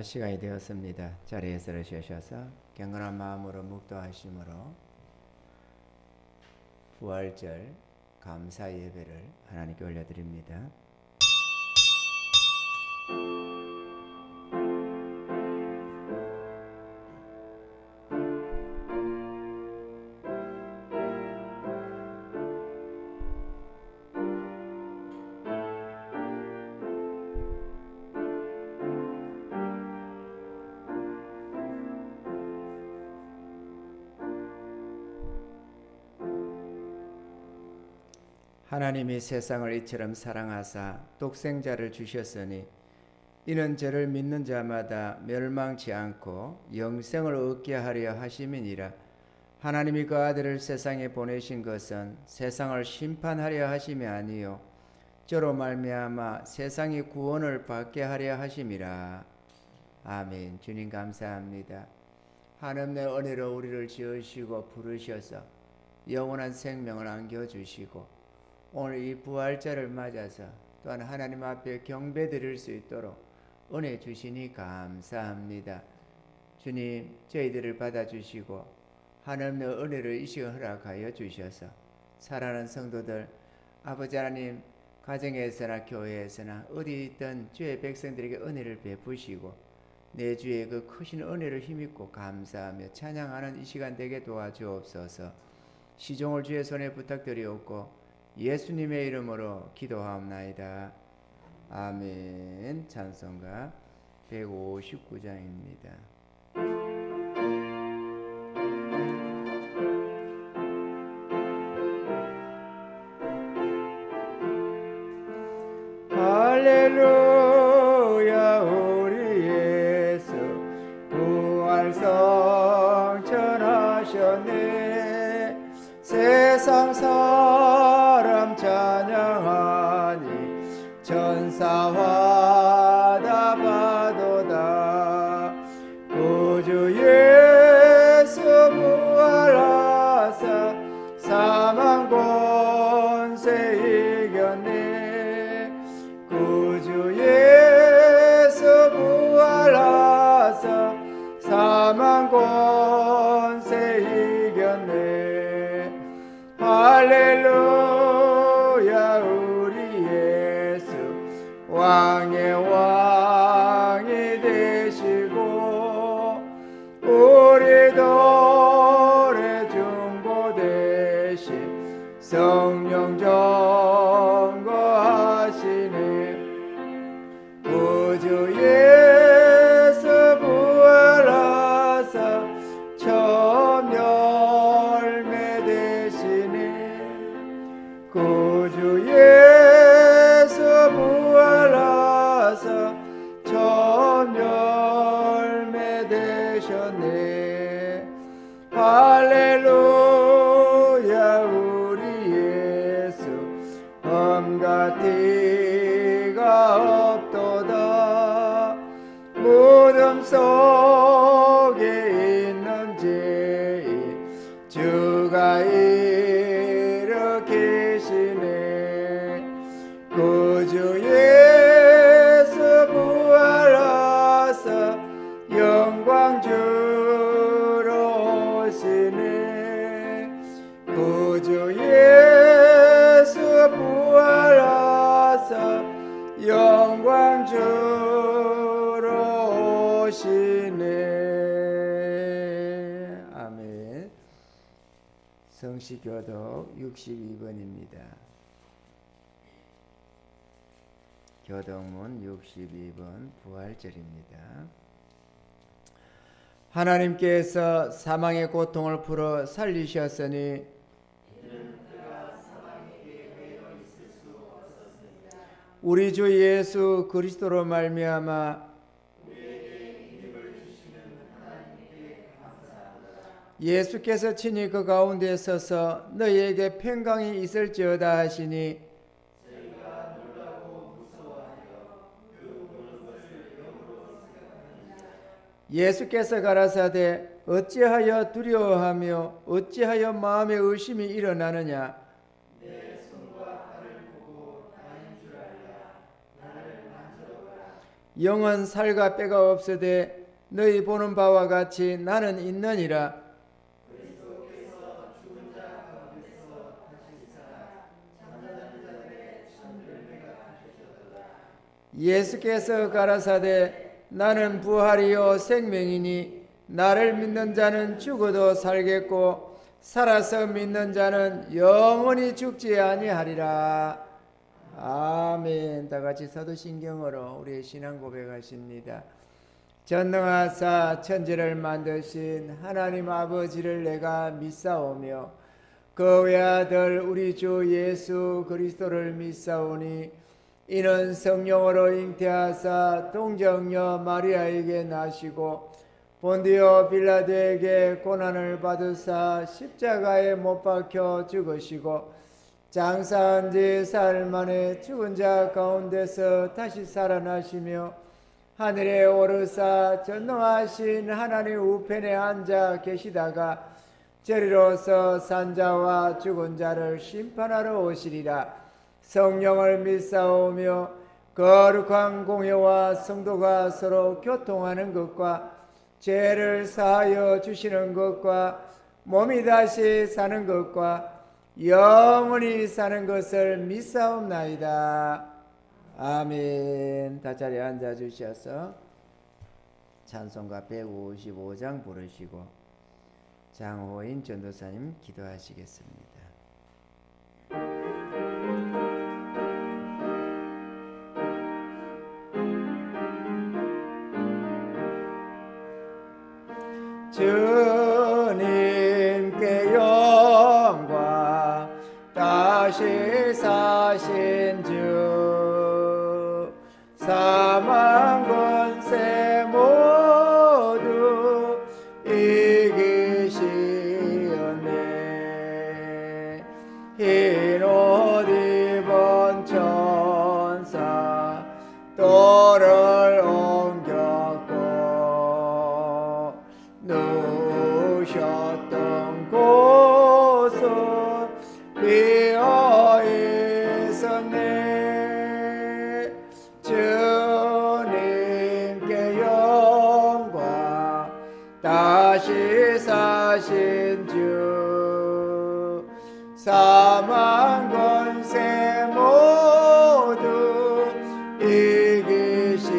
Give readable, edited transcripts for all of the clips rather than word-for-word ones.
시간이 되었습니다. 자리에서 일어서셔서 경건한 마음으로 묵도하심으로 부활절 감사 예배를 하나님께 올려드립니다. 하나님이 세상을 이처럼 사랑하사 독생자를 주셨으니 이는 저를 믿는 자마다 멸망치 않고 영생을 얻게 하려 하심이니라. 하나님이 그 아들을 세상에 보내신 것은 세상을 심판하려 하심이 아니요 저로 말미암아 세상이 구원을 받게 하려 하심이라. 아멘. 주님 감사합니다. 하나님의 은혜로 우리를 지으시고 부르셔서 영원한 생명을 안겨주시고 오늘 이 부활절을 맞아서 또한 하나님 앞에 경배 드릴 수 있도록 은혜 주시니 감사합니다. 주님, 저희들을 받아주시고 하나님의 은혜를 이 시간 허락하여 주셔서 사랑하는 성도들, 아버지 하나님 가정에서나 교회에서나 어디 있든 주의 백성들에게 은혜를 베푸시고 내 주의 그 크신 은혜를 힘입고 감사하며 찬양하는 이 시간 되게 도와주옵소서. 시종을 주의 손에 부탁드리옵고 예수님의 이름으로 기도하옵나이다. 아멘. 찬송가 159장입니다. 할렐루야 우리 예수 부활 성천하셨네. 세상 사람 찬양하니 천사와 다 바도다. 구주 예수 부활하사 사망 권세 이겼네. 구주 예수 부활하사 사망 권세 이겼네. 할렐루야 우리 예수 왕의 왕이 되시고 우리 돌의 중보 대신 성령 전거하시네. 구주 예수 부활하사 첫 열매 되시네. 구주 예수 부활하사 첫 열매 되셨네. 할렐루야 우리 예수 험과 티가 없도다. 무덤 속에 있는 죄인 주가 일으키시네. 구주 예수 부활하사 영광 주러 오시네. 구주 예수 부활하사 영광 주러 오시네. 아멘. 성시교독 62번입니다. 교독문 62번 부활절입니다. 하나님께서 사망의 고통을 풀어 살리셨으니 우리 주 예수 그리스도로 말미암아 예수께서 친히 그 가운데 서서 너희에게 평강이 있을지어다 하시니 예수께서 가라사대 어찌하여 두려워하며 어찌하여 마음에 의심이 일어나느냐. 영은 살과 뼈가 없으되 너희 보는 바와 같이 나는 있느니라. 예수께서 가라사대 나는 부활이요 생명이니 나를 믿는 자는 죽어도 살겠고 살아서 믿는 자는 영원히 죽지 아니하리라. 아멘. 다 같이 사도신경으로 우리의 신앙 고백하십니다. 전능하사 천지를 만드신 하나님 아버지를 내가 믿사오며 그 외아들 우리 주 예수 그리스도를 믿사오니 이는 성령으로 잉태하사 동정녀 마리아에게 나시고 본디오 빌라도에게 고난을 받으사 십자가에 못 박혀 죽으시고 장사한 지 사흘 만에 죽은 자 가운데서 다시 살아나시며 하늘에 오르사 전능하신 하나님 우편에 앉아 계시다가 저리로서 산자와 죽은 자를 심판하러 오시리라. 성령을 믿사오며 거룩한 공회와 성도가 서로 교통하는 것과 죄를 사하여 주시는 것과 몸이 다시 사는 것과 영원히 사는 것을 믿사옵나이다. 아멘. 다 자리에 앉아 주셔서 찬송가 155장 부르시고 장호인 전도사님 기도하시겠습니다. 주님께 영광 다시 사신 주 사망 권세 모두 이기시었네. 흰 옷 입은 천사 돌을 옮겼고 누우셨던 곳은 비어 있었네. 주님께 영광 다시 사신 주 사망 권세 모두 이기시었네.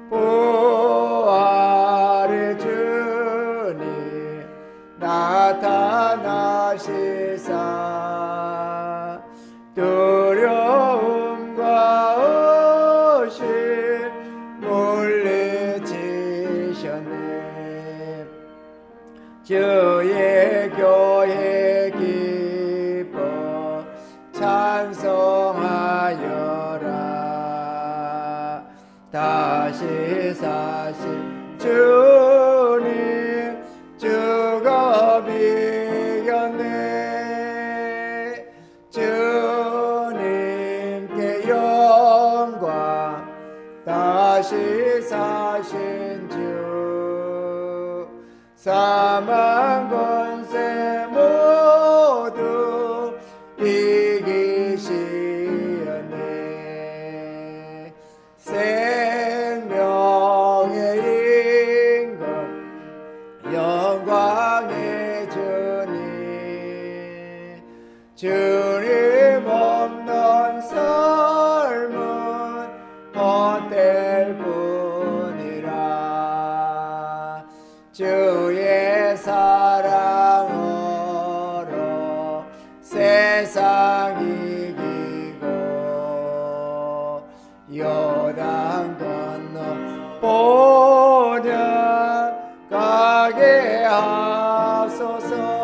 부활의 주님 나타나시사 두려움과 의심 물리치셨네. 주의 교회 기뻐 찬송하여라. 다시 사신 주님 주가 비겼네. 주님께 영광 다시 사신 주 사망 권세 모두 이기시었네. 생명의 임금 영광의 주님 주님 없는 삶은 헛될 뿐이라. 주의 사랑으로 세상 이기고 요단 건너 보냐 가게 하소서.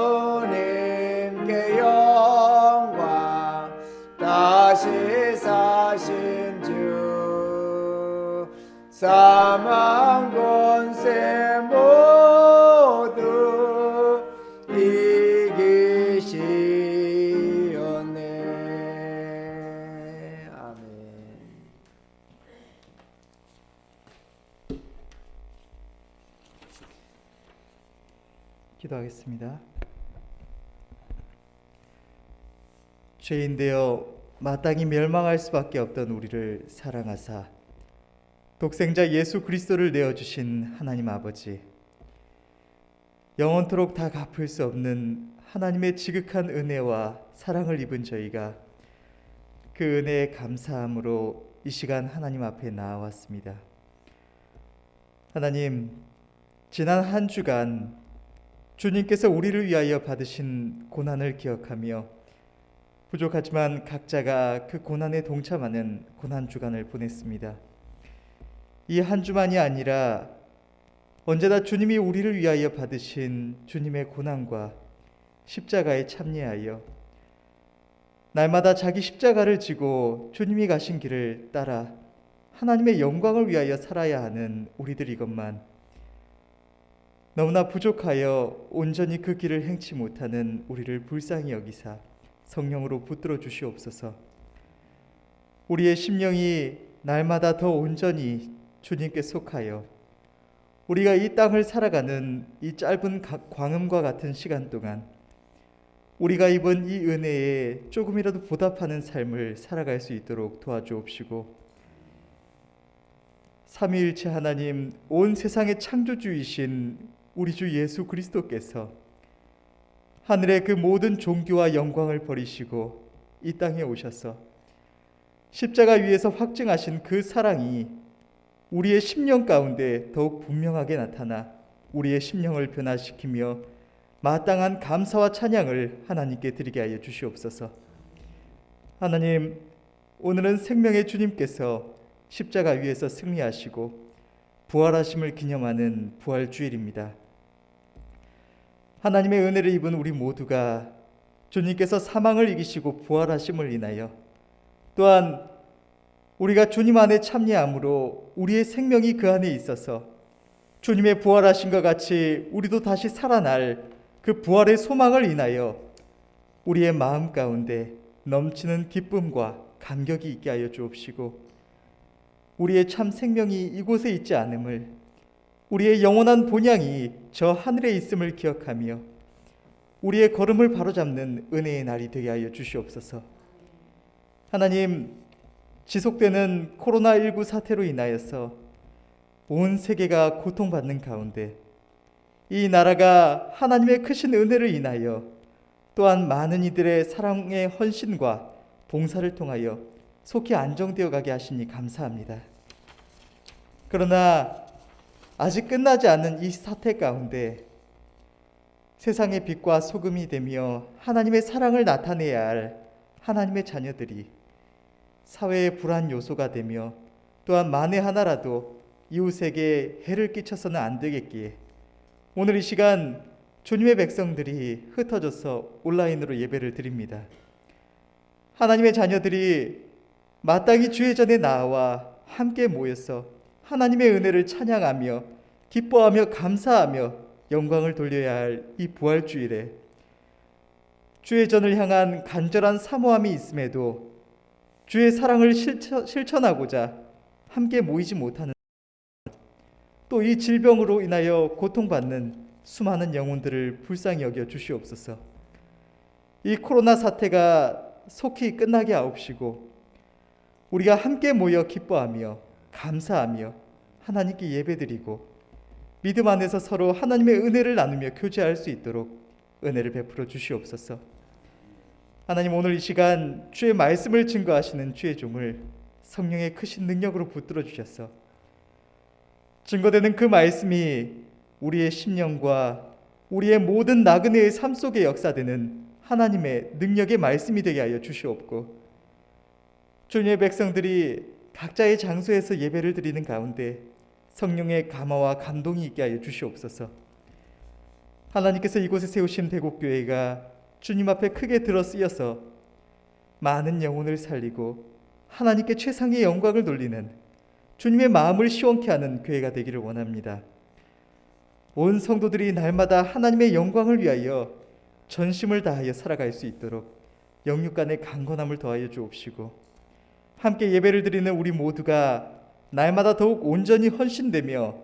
주님께 영광 다시 사신 주 사망 권세 모두 이기시었네. 아멘. 기도하겠습니다. 죄인 되어 마땅히 멸망할 수밖에 없던 우리를 사랑하사 독생자 예수 그리스도를 내어주신 하나님 아버지, 영원토록 다 갚을 수 없는 하나님의 지극한 은혜와 사랑을 입은 저희가 그 은혜에 감사함으로 이 시간 하나님 앞에 나아왔습니다. 하나님, 지난 한 주간 주님께서 우리를 위하여 받으신 고난을 기억하며 부족하지만 각자가 그 고난에 동참하는 고난 주간을 보냈습니다. 이 한 주만이 아니라 언제나 주님이 우리를 위하여 받으신 주님의 고난과 십자가에 참여하여 날마다 자기 십자가를 지고 주님이 가신 길을 따라 하나님의 영광을 위하여 살아야 하는 우리들이건만 너무나 부족하여 온전히 그 길을 행치 못하는 우리를 불쌍히 여기사 성령으로 붙들어 주시옵소서. 우리의 심령이 날마다 더 온전히 주님께 속하여 우리가 이 땅을 살아가는 이 짧은 광음과 같은 시간 동안 우리가 입은 이 은혜에 조금이라도 보답하는 삶을 살아갈 수 있도록 도와주옵시고, 삼위일체 하나님, 온 세상의 창조주이신 우리 주 예수 그리스도께서 하늘의 그 모든 존귀와 영광을 버리시고 이 땅에 오셔서 십자가 위에서 확증하신 그 사랑이 우리의 심령 가운데 더욱 분명하게 나타나 우리의 심령을 변화시키며 마땅한 감사와 찬양을 하나님께 드리게 하여 주시옵소서. 하나님, 오늘은 생명의 주님께서 십자가 위에서 승리하시고 부활하심을 기념하는 부활주일입니다. 하나님의 은혜를 입은 우리 모두가 주님께서 사망을 이기시고 부활하심을 인하여 또한 우리가 주님 안에 참여함으로 우리의 생명이 그 안에 있어서 주님의 부활하심과 같이 우리도 다시 살아날 그 부활의 소망을 인하여 우리의 마음 가운데 넘치는 기쁨과 감격이 있게 하여 주옵시고, 우리의 참 생명이 이곳에 있지 않음을, 우리의 영원한 본향이 저 하늘에 있음을 기억하며 우리의 걸음을 바로잡는 은혜의 날이 되게 하여 주시옵소서. 하나님, 지속되는 코로나19 사태로 인하여서 온 세계가 고통받는 가운데 이 나라가 하나님의 크신 은혜를 인하여 또한 많은 이들의 사랑의 헌신과 봉사를 통하여 속히 안정되어 가게 하시니 감사합니다. 그러나 아직 끝나지 않은 이 사태 가운데 세상의 빛과 소금이 되며 하나님의 사랑을 나타내야 할 하나님의 자녀들이 사회의 불안 요소가 되며 또한 만에 하나라도 이웃에게 해를 끼쳐서는 안 되겠기에 오늘 이 시간 주님의 백성들이 흩어져서 온라인으로 예배를 드립니다. 하나님의 자녀들이 마땅히 주의 전에 나와 함께 모여서 하나님의 은혜를 찬양하며 기뻐하며 감사하며 영광을 돌려야 할 이 부활주일에 주의 전을 향한 간절한 사모함이 있음에도 주의 사랑을 실천하고자 함께 모이지 못하는, 또 이 질병으로 인하여 고통받는 수많은 영혼들을 불쌍히 여겨 주시옵소서. 이 코로나 사태가 속히 끝나게 하옵시고 우리가 함께 모여 기뻐하며 감사하며 하나님께 예배드리고 믿음 안에서 서로 하나님의 은혜를 나누며 교제할 수 있도록 은혜를 베풀어 주시옵소서. 하나님, 오늘 이 시간 주의 말씀을 증거하시는 주의 종을 성령의 크신 능력으로 붙들어 주셔서 증거되는 그 말씀이 우리의 심령과 우리의 모든 나그네의 삶 속에 역사되는 하나님의 능력의 말씀이 되게 하여 주시옵고, 주님의 백성들이 각자의 장소에서 예배를 드리는 가운데 성령의 감화와 감동이 있게 하여 주시옵소서. 하나님께서 이곳에 세우신 대곡교회가 주님 앞에 크게 들어 쓰여서 많은 영혼을 살리고 하나님께 최상의 영광을 돌리는 주님의 마음을 시원케 하는 교회가 되기를 원합니다. 온 성도들이 날마다 하나님의 영광을 위하여 전심을 다하여 살아갈 수 있도록 영육 간의 강건함을 더하여 주옵시고, 함께 예배를 드리는 우리 모두가 날마다 더욱 온전히 헌신되며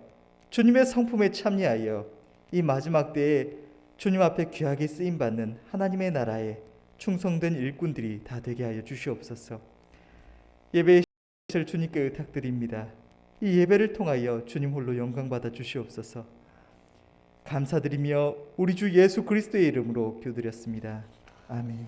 주님의 성품에 참여하여 이 마지막 때에 주님 앞에 귀하게 쓰임받는 하나님의 나라에 충성된 일꾼들이 다 되게 하여 주시옵소서. 예배의 시를 주님께 의탁드립니다. 이 예배를 통하여 주님 홀로 영광 받아 주시옵소서. 감사드리며 우리 주 예수 그리스도의 이름으로 기도드렸습니다. 아멘.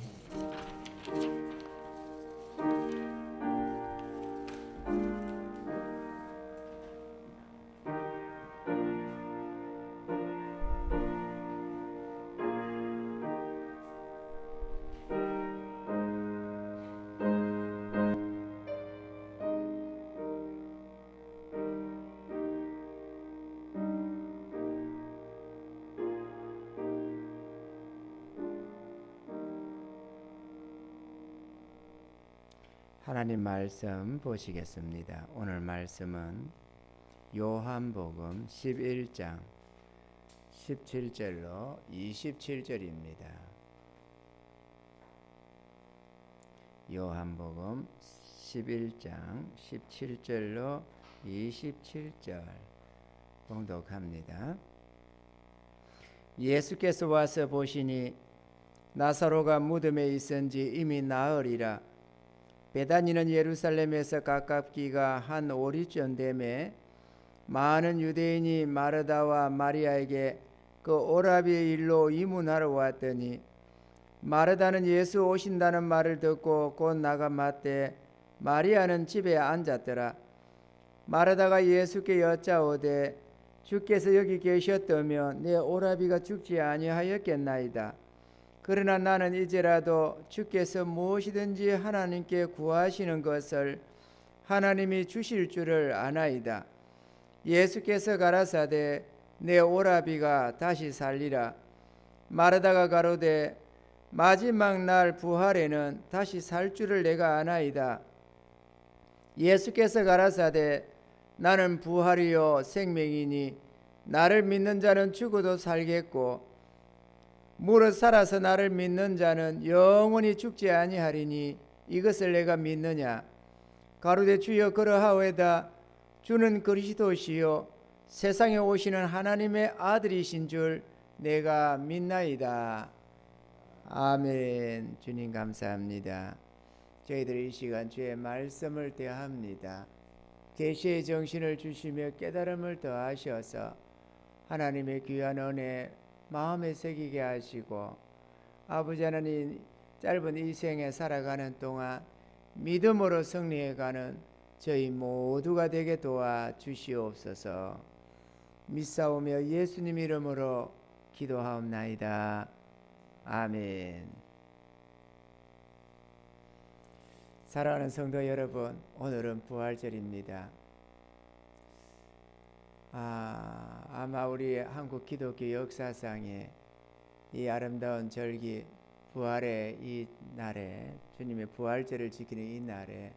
하나님 말씀 보시겠습니다. 오늘 말씀은 요한복음 11장 17절로 27절입니다. 요한복음 11장 17절로 27절 봉독합니다. 예수께서 와서 보시니 나사로가 무덤에 있은지 이미 나으리라. 베다니는 예루살렘에서 가깝기가 한 5리쯤 되매 많은 유대인이 마르다와 마리아에게 그 오라비의 일로 이문하러 왔더니 마르다는 예수 오신다는 말을 듣고 곧 나가 맞되 마리아는 집에 앉았더라. 마르다가 예수께 여짜오되 주께서 여기 계셨다면 내 오라비가 죽지 아니하였겠나이다. 그러나 나는 이제라도 주께서 무엇이든지 하나님께 구하시는 것을 하나님이 주실 줄을 아나이다. 예수께서 가라사대 내 오라비가 다시 살리라. 마르다가 가로되 마지막 날 부활에는 다시 살 줄을 내가 아나이다. 예수께서 가라사대 나는 부활이요 생명이니 나를 믿는 자는 죽어도 살겠고 무릇 살아서 나를 믿는 자는 영원히 죽지 아니하리니 이것을 내가 믿느냐. 가로되 주여 그러하오이다. 주는 그리스도시요 세상에 오시는 하나님의 아들이신 줄 내가 믿나이다. 아멘. 주님 감사합니다. 저희들이 이 시간 주의 말씀을 대합니다. 계시의 정신을 주시며 깨달음을 더하셔서 하나님의 귀한 은혜 마음에 새기게 하시고 아버지 하나님 짧은 이 생에 살아가는 동안 믿음으로 승리해가는 저희 모두가 되게 도와주시옵소서. 믿사오며 예수님 이름으로 기도하옵나이다. 아멘. 사랑하는 성도 여러분, 오늘은 부활절입니다. 아마 우리 한국 기독교 역사상에 이 아름다운 절기 부활의 이 날에 주님의 부활절을 지키는 이 날에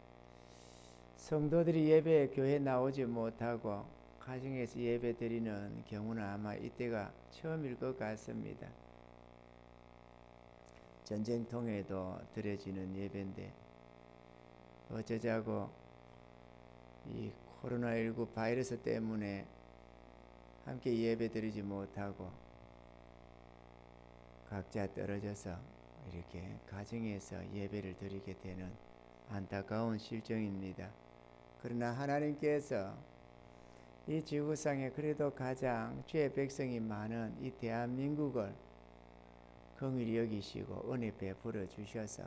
성도들이 예배 교회 나오지 못하고 가정에서 예배 드리는 경우는 아마 이때가 처음일 것 같습니다. 전쟁통에도 드려지는 예배인데 어쩌자고 이 코로나19 바이러스 때문에 함께 예배 드리지 못하고 각자 떨어져서 이렇게 가정에서 예배를 드리게 되는 안타까운 실정입니다. 그러나 하나님께서 이 지구상에 그래도 가장 주의 백성이 많은 이 대한민국을 긍휼히 여기시고 은혜 베풀어 주셔서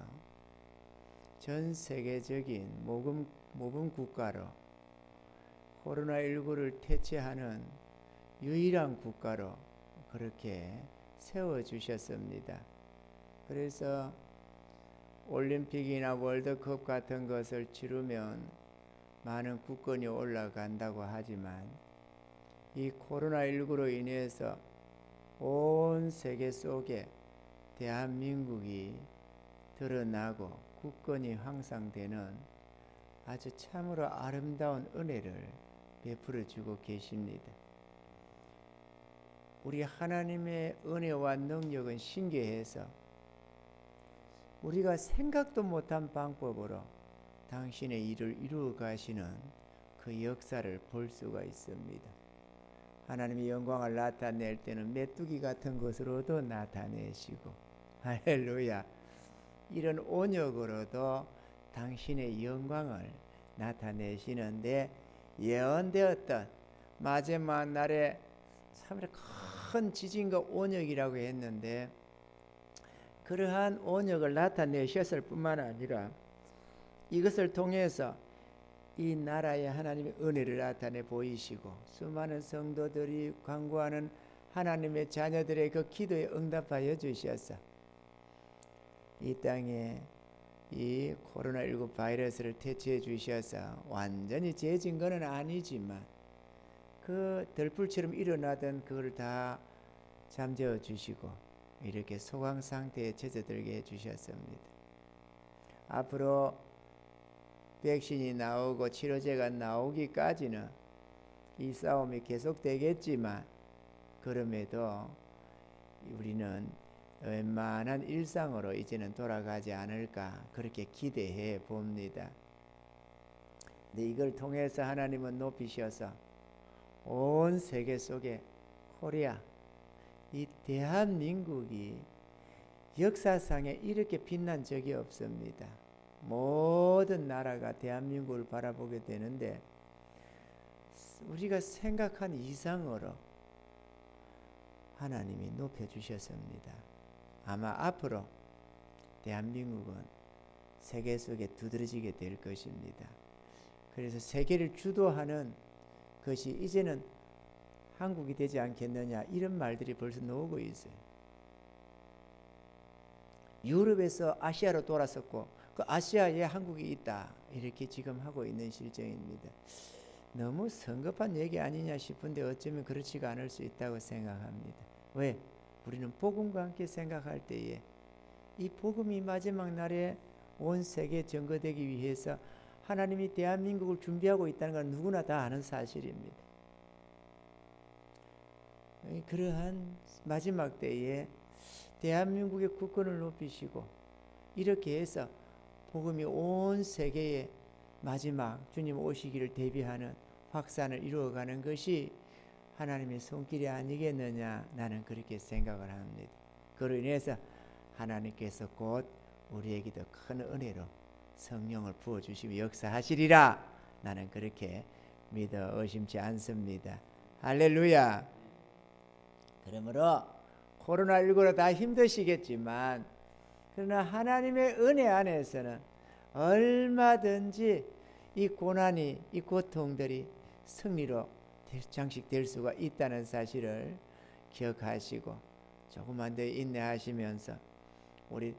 전 세계적인 모범 국가로 코로나19를 퇴치하는 유일한 국가로 그렇게 세워주셨습니다. 그래서 올림픽이나 월드컵 같은 것을 치르면 많은 국권이 올라간다고 하지만 이 코로나19로 인해서 온 세계 속에 대한민국이 드러나고 국권이 향상되는 아주 참으로 아름다운 은혜를 베풀어 주고 계십니다. 우리 하나님의 은혜와 능력은 신기해서 우리가 생각도 못한 방법으로 당신의 일을 이루어 가시는 그 역사를 볼 수가 있습니다. 하나님의 영광을 나타낼 때는 메뚜기 같은 것으로도 나타내시고 할렐루야. 이런 온역으로도 당신의 영광을 나타내시는데, 예언되었던 마지막 날에 참 큰 지진과 온역이라고 했는데, 그러한 온역을 나타내셨을 뿐만 아니라 이것을 통해서 이 나라의 하나님의 은혜를 나타내 보이시고, 수많은 성도들이 간구하는 하나님의 자녀들의 그 기도에 응답하여 주셔서 이 땅에 이 코로나19 바이러스를 퇴치해 주셔서 완전히 재진 것은 아니지만 그 들불처럼 일어나던 그걸 다 잠재워 주시고 이렇게 소강 상태에 젖어들게 해 주셨습니다. 앞으로 백신이 나오고 치료제가 나오기까지는 이 싸움이 계속되겠지만, 그럼에도 우리는 웬만한 일상으로 이제는 돌아가지 않을까 그렇게 기대해 봅니다. 근데 이걸 통해서 하나님은 높이셔서 온 세계 속에 코리아, 이 대한민국이 역사상에 이렇게 빛난 적이 없습니다. 모든 나라가 대한민국을 바라보게 되는데 우리가 생각한 이상으로 하나님이 높여주셨습니다. 아마 앞으로 대한민국은 세계 속에 두드러지게 될 것입니다. 그래서 세계를 주도하는 것이 이제는 한국이 되지 않겠느냐, 이런 말들이 벌써 나오고 있어요. 유럽에서 아시아로 돌아섰고 그 아시아에 한국이 있다, 이렇게 지금 하고 있는 실정입니다. 너무 성급한 얘기 아니냐 싶은데 어쩌면 그렇지가 않을 수 있다고 생각합니다. 왜? 우리는 복음과 함께 생각할 때에 이 복음이 마지막 날에 온 세계에 전거되기 위해서 하나님이 대한민국을 준비하고 있다는 건 누구나 다 아는 사실입니다. 그러한 마지막 때에 대한민국의 국권을 높이시고 이렇게 해서 복음이 온 세계에 마지막 주님 오시기를 대비하는 확산을 이루어가는 것이 하나님의 손길이 아니겠느냐, 나는 그렇게 생각을 합니다. 그로 인해서 하나님께서 곧 우리에게도 큰 은혜로 성령을 부어주시고 역사하시리라, 나는 그렇게 믿어 의심치 않습니다. 할렐루야. 그러므로 코로나19로 다 힘드시겠지만, 그러나 하나님의 은혜 안에서는 얼마든지 이 고난이, 이 고통들이 승리로 장식될 수가 있다는 사실을 기억하시고 조금만 더 인내하시면서 우리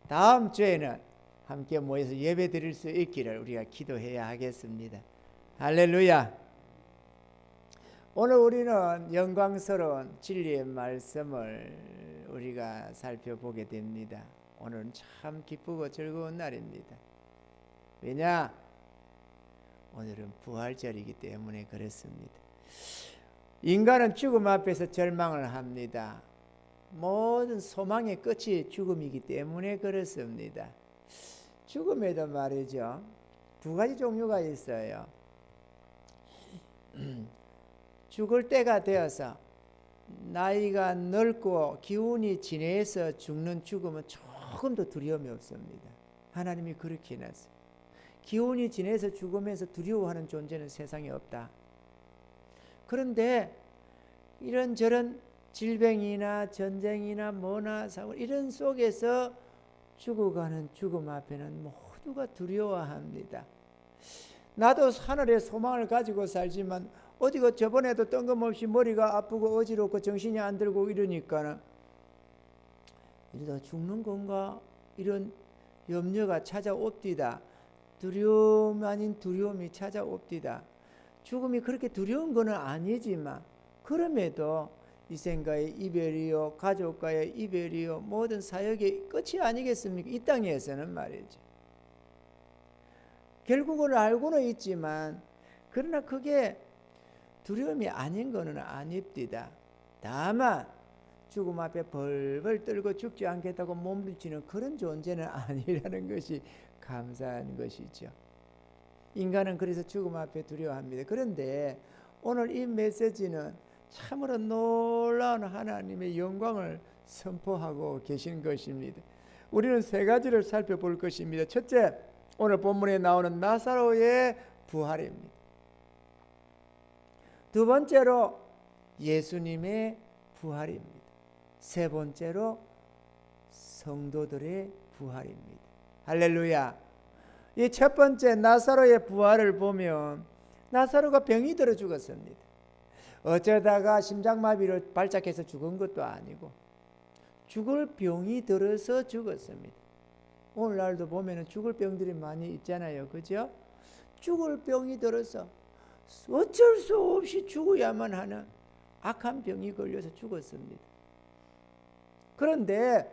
다음 주에는 함께 모여서 예배 드릴 수 있기를 우리가 기도해야 하겠습니다. 할렐루야. 오늘 우리는 영광스러운 진리의 말씀을 우리가 살펴보게 됩니다. 오늘은 참 기쁘고 즐거운 날입니다. 왜냐? 오늘은 부활절이기 때문에 그렇습니다. 인간은 죽음 앞에서 절망을 합니다. 모든 소망의 끝이 죽음이기 때문에 그렇습니다. 죽음에도 말이죠, 두 가지 종류가 있어요. 죽을 때가 되어서 나이가 늙고 기운이 지내서 죽는 죽음은 조금도 두려움이 없습니다. 하나님이 그렇게 해놨어요. 기운이 지내서 죽으면서 두려워하는 존재는 세상에 없다. 그런데 이런저런 질병이나 전쟁이나 뭐나 사고 이런 속에서 죽어가는 죽음 앞에는 모두가 두려워합니다. 나도 하늘의 소망을 가지고 살지만 어디가 저번에도 뜬금없이 머리가 아프고 어지럽고 정신이 안 들고 이러니까는 이러다 죽는 건가, 이런 염려가 찾아옵디다. 두려움 아닌 두려움이 찾아옵디다. 죽음이 그렇게 두려운 건 아니지만 그럼에도 이생과의 이별이요, 가족과의 이별이요, 모든 사역의 끝이 아니겠습니까? 이 땅에서는 말이죠. 결국은 알고는 있지만 그러나 그게 두려움이 아닌 것은 아닙니다. 다만 죽음 앞에 벌벌 떨고 죽지 않겠다고 몸부림치는 그런 존재는 아니라는 것이 감사한 것이죠. 인간은 그래서 죽음 앞에 두려워합니다. 그런데 오늘 이 메시지는 참으로 놀라운 하나님의 영광을 선포하고 계신 것입니다. 우리는 세 가지를 살펴볼 것입니다. 첫째, 오늘 본문에 나오는 나사로의 부활입니다. 두 번째로 예수님의 부활입니다. 세 번째로 성도들의 부활입니다. 할렐루야. 이 첫 번째 나사로의 부활을 보면 나사로가 병이 들어 죽었습니다. 어쩌다가 심장마비로 발작해서 죽은 것도 아니고 죽을 병이 들어서 죽었습니다. 오늘날도 보면 죽을 병들이 많이 있잖아요. 그죠? 죽을 병이 들어서 어쩔 수 없이 죽어야만 하는 악한 병이 걸려서 죽었습니다. 그런데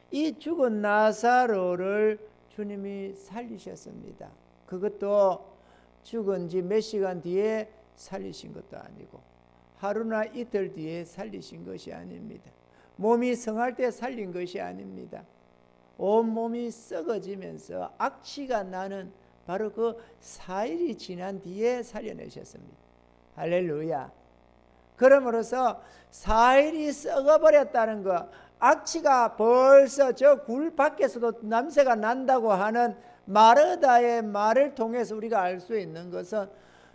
이 죽은 나사로를 주님이 살리셨습니다. 그것도 죽은 지 몇 시간 뒤에 살리신 것도 아니고 하루나 이틀 뒤에 살리신 것이 아닙니다. 몸이 성할 때 살린 것이 아닙니다. 온몸이 썩어지면서 악취가 나는 바로 그 4일이 지난 뒤에 살려내셨습니다. 할렐루야. 그러므로서 4일이 썩어버렸다는 것, 악취가 벌써 저 굴 밖에서도 냄새가 난다고 하는 마르다의 말을 통해서 우리가 알 수 있는 것은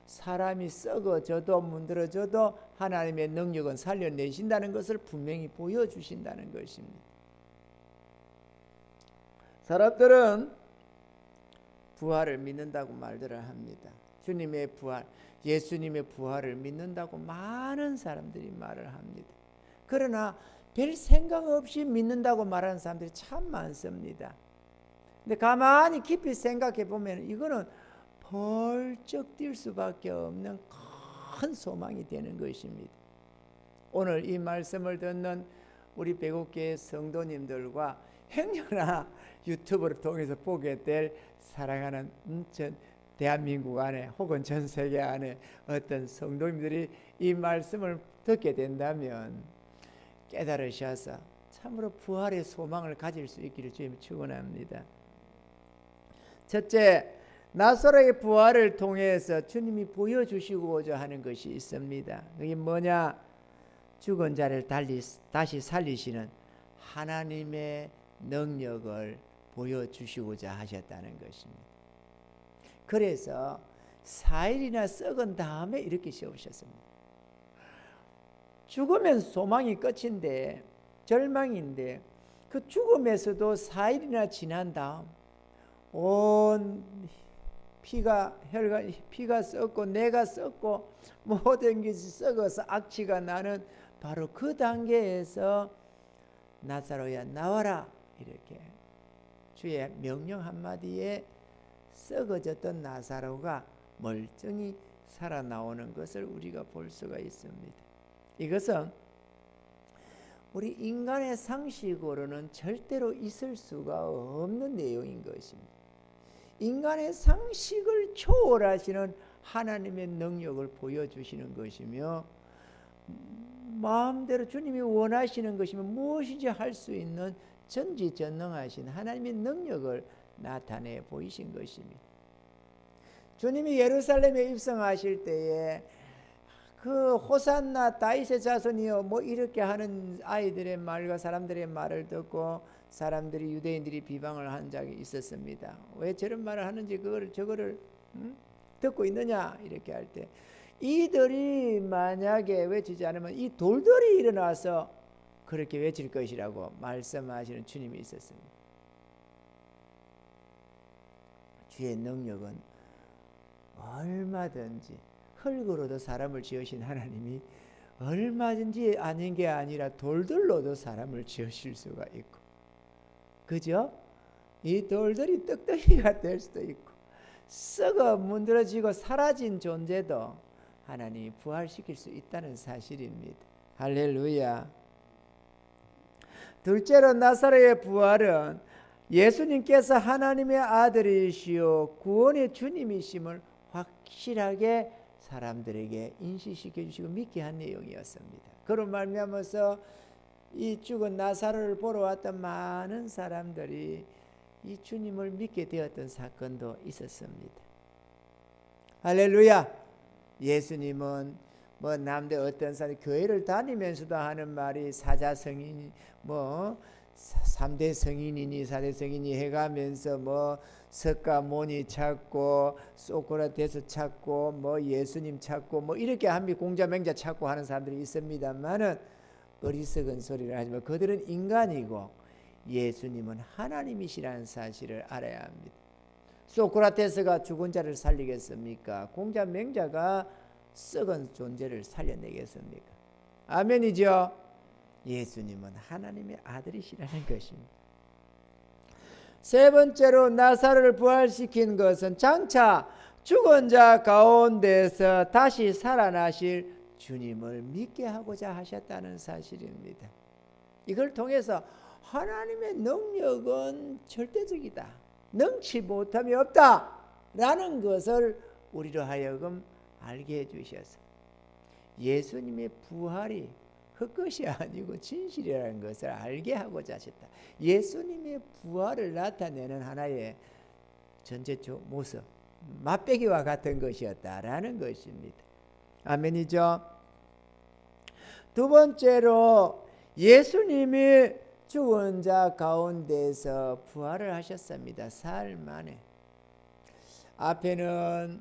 사람이 썩어져도 문드러져도 하나님의 능력은 살려내신다는 것을 분명히 보여주신다는 것입니다. 사람들은 부활을 믿는다고 말들을 합니다. 주님의 부활, 예수님의 부활을 믿는다고 많은 사람들이 말을 합니다. 그러나 별 생각 없이 믿는다고 말하는 사람들이 참 많습니다. 근데 가만히 깊이 생각해 보면 이거는 벌쩍 뛸 수밖에 없는 큰 소망이 되는 것입니다. 오늘 이 말씀을 듣는 우리 백옥교회 성도님들과 행여나 유튜브를 통해서 보게 될 사랑하는 전 대한민국 안에 혹은 전 세계 안에 어떤 성도님들이 이 말씀을 듣게 된다면 깨달으셔서 참으로 부활의 소망을 가질 수 있기를 주님 축원합니다. 첫째, 나사로의 부활을 통해서 주님이 보여주시고자 하는 것이 있습니다. 그게 뭐냐? 죽은 자를 다시 살리시는 하나님의 능력을 보여주시고자 하셨다는 것입니다. 그래서 4일이나 썩은 다음에 이렇게 세우셨습니다. 죽으면 소망이 끝인데, 절망인데 그 죽음에서도 4일이나 지난 다음 온 피가 썩고 뇌가 썩고 모든 것이 썩어서 악취가 나는 바로 그 단계에서 나사로야 나와라, 이렇게 주의 명령 한마디에 썩어졌던 나사로가 멀쩡히 살아나오는 것을 우리가 볼 수가 있습니다. 이것은 우리 인간의 상식으로는 절대로 있을 수가 없는 내용인 것입니다. 인간의 상식을 초월하시는 하나님의 능력을 보여주시는 것이며, 마음대로 주님이 원하시는 것이면 무엇인지 할 수 있는 전지전능하신 하나님의 능력을 나타내 보이신 것입니다. 주님이 예루살렘에 입성하실 때에 그 호산나 다윗의 자손이여 뭐 이렇게 하는 아이들의 말과 사람들의 말을 듣고 사람들이 유대인들이 비방을 한 적이 있었습니다. 왜 저런 말을 하는지 저거를 듣고 있느냐 이렇게 할 때 이들이 만약에 외치지 않으면 이 돌들이 일어나서 그렇게 외칠 것이라고 말씀하시는 주님이 있었습니다. 주의 능력은 얼마든지, 흙으로도 사람을 지으신 하나님이 얼마든지 아닌 게 아니라 돌들로도 사람을 지으실 수가 있고, 그죠? 이 돌들이 떡덩이가 될 수도 있고 썩어 문드러지고 사라진 존재도 하나님이 부활시킬 수 있다는 사실입니다. 할렐루야. 둘째로 나사로의 부활은 예수님께서 하나님의 아들이시오 구원의 주님이심을 확실하게 사람들에게 인식시켜 주시고 믿게 한 내용이었습니다. 그로 말미암아서 이 죽은 나사로를 보러 왔던 많은 사람들이 이 주님을 믿게 되었던 사건도 있었습니다. 할렐루야. 예수님은 뭐 남들 어떤 사람이 교회를 다니면서도 하는 말이 사자성이 뭐 3대 성인이니 4대 성인이 해가면서 뭐 석가모니 찾고 소크라테스 찾고 뭐 예수님 찾고 뭐 이렇게 한미 공자맹자 찾고 하는 사람들이 있습니다만은 어리석은 소리를 하지만 그들은 인간이고 예수님은 하나님이시라는 사실을 알아야 합니다. 소크라테스가 죽은 자를 살리겠습니까? 공자맹자가 썩은 존재를 살려내겠습니까? 아멘이죠. 예수님은 하나님의 아들이시라는 것입니다. 세 번째로 나사로를 부활시킨 것은 장차 죽은 자 가운데서 다시 살아나실 주님을 믿게 하고자 하셨다는 사실입니다. 이걸 통해서 하나님의 능력은 절대적이다, 능치 못함이 없다라는 것을 우리로 하여금 알게 해주셔서 예수님의 부활이 헛것이 아니고 진실이라는 것을 알게 하고자 하셨다. 예수님의 부활을 나타내는 하나의 전제적 모습, 맛배기와 같은 것이었다라는 것입니다. 아멘이죠. 두 번째로 예수님이 죽은 자 가운데서 부활을 하셨습니다. 사흘 만에. 앞에는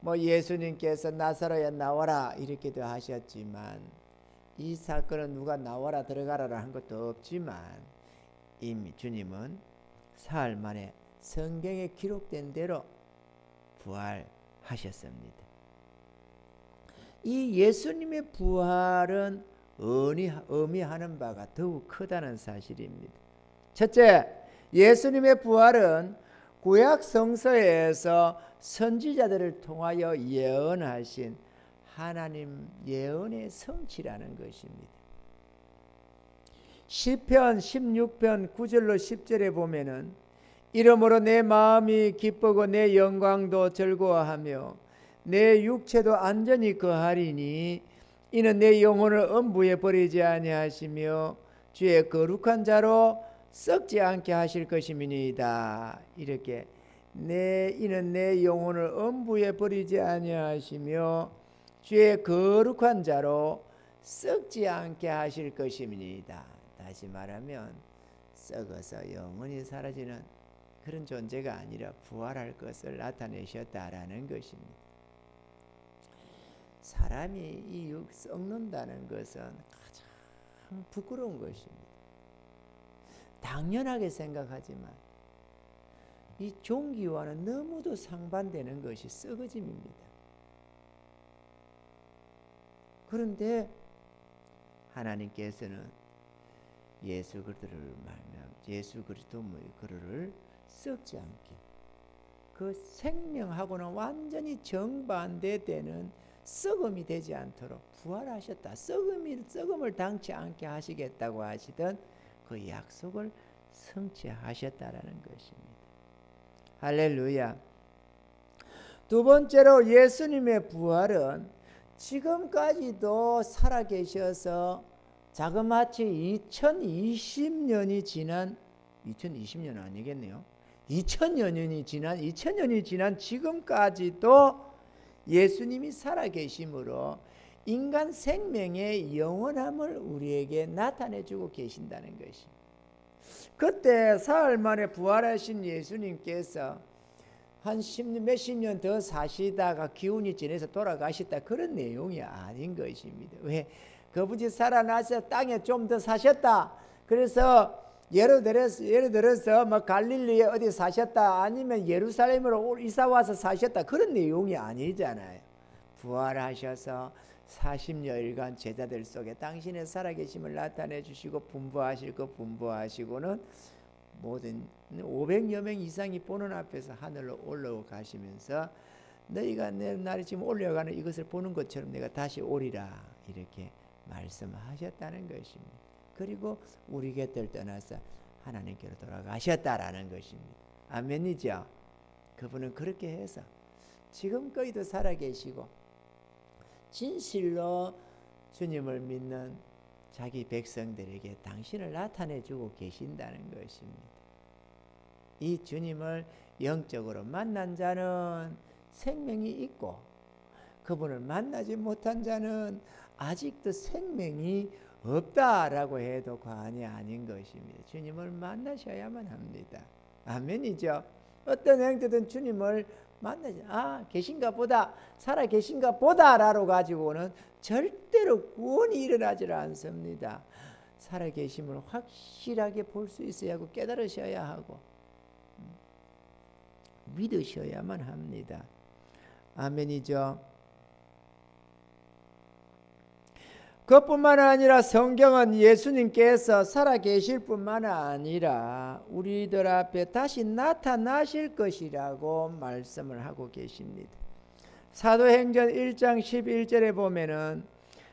뭐 예수님께서 나사로야 나와라 이렇게도 하셨지만 이 사건은 누가 나와라 들어가라 한 것도 없지만 이미 주님은 사흘 만에 성경에 기록된 대로 부활하셨습니다. 이 예수님의 부활은 의미하는 바가 더욱 크다는 사실입니다. 첫째, 예수님의 부활은 구약 성서에서 선지자들을 통하여 예언하신 하나님 예언의 성취라는 것입니다. 시편 16편 9절로 10절에 보면은 이러므로 내 마음이 기쁘고 내 영광도 즐거워하며 내 육체도 안전히 거하리니 이는 내 영혼을 음부에 버리지 아니하시며 주의 거룩한 자로 썩지 않게 하실 것임이니이다. 이렇게 이는 내 영혼을 음부에 버리지 아니하시며 주의 거룩한 자로 썩지 않게 하실 것임이니이다. 다시 말하면 썩어서 영원히 사라지는 그런 존재가 아니라 부활할 것을 나타내셨다라는 것입니다. 사람이 이 육 썩는다는 것은 가장 부끄러운 것입니다. 당연하게 생각하지만 이 종기와는 너무도 상반되는 것이 썩어짐입니다. 그런데 하나님께서는 예수 그리스도를 말하면 예수 그리스도의 그를 썩지 않게 그 생명하고는 완전히 정반대되는 썩음이 되지 않도록 부활하셨다. 썩음을 당치 않게 하시겠다고 하시던 그 약속을 성취하셨다라는 것입니다. 할렐루야. 두 번째로 예수님의 부활은 지금까지도 살아계셔서 자그마치 2020년이 지난 2020년 아니겠네요. 2000년이 지난 지금까지도 예수님이 살아계심으로 인간 생명의 영원함을 우리에게 나타내주고 계신다는 것입니다. 그때 사흘 만에 부활하신 예수님께서 한 몇십 년 더 사시다가 기운이 지내서 돌아가셨다 그런 내용이 아닌 것입니다. 왜? 그분이 살아나서 땅에 좀 더 사셨다. 그래서 예를 들어서 뭐 갈릴리에 어디 사셨다 아니면 예루살렘으로 이사 와서 사셨다 그런 내용이 아니잖아요. 부활하셔서 40여일간 제자들 속에 당신의 살아계심을 나타내 주시고 분부하시고는 모든 500여 명 이상이 보는 앞에서 하늘로 올라가시면서 너희가 내 날이 지금 올려가는 이것을 보는 것처럼 내가 다시 오리라 이렇게 말씀하셨다는 것입니다. 그리고 우리 곁을 떠나서 하나님께로 돌아가셨다라는 것입니다. 아멘이죠. 그분은 그렇게 해서 지금까지도 살아계시고 진실로 주님을 믿는 자기 백성들에게 당신을 나타내주고 계신다는 것입니다. 이 주님을 영적으로 만난 자는 생명이 있고 그분을 만나지 못한 자는 아직도 생명이 없다라고 해도 과언이 아닌 것입니다. 주님을 만나셔야만 합니다. 아멘이죠. 어떤 형태든 주님을 만나지, 계신가 보다, 살아 계신가 보다라로 가지고는 절대로 구원이 일어나질 않습니다. 살아 계심을 확실하게 볼 수 있어야 하고 깨달으셔야 하고 믿으셔야만 합니다. 아멘이죠. 그것뿐만 아니라 성경은 예수님께서 살아 계실 뿐만 아니라 우리들 앞에 다시 나타나실 것이라고 말씀을 하고 계십니다. 사도행전 1장 11절에 보면은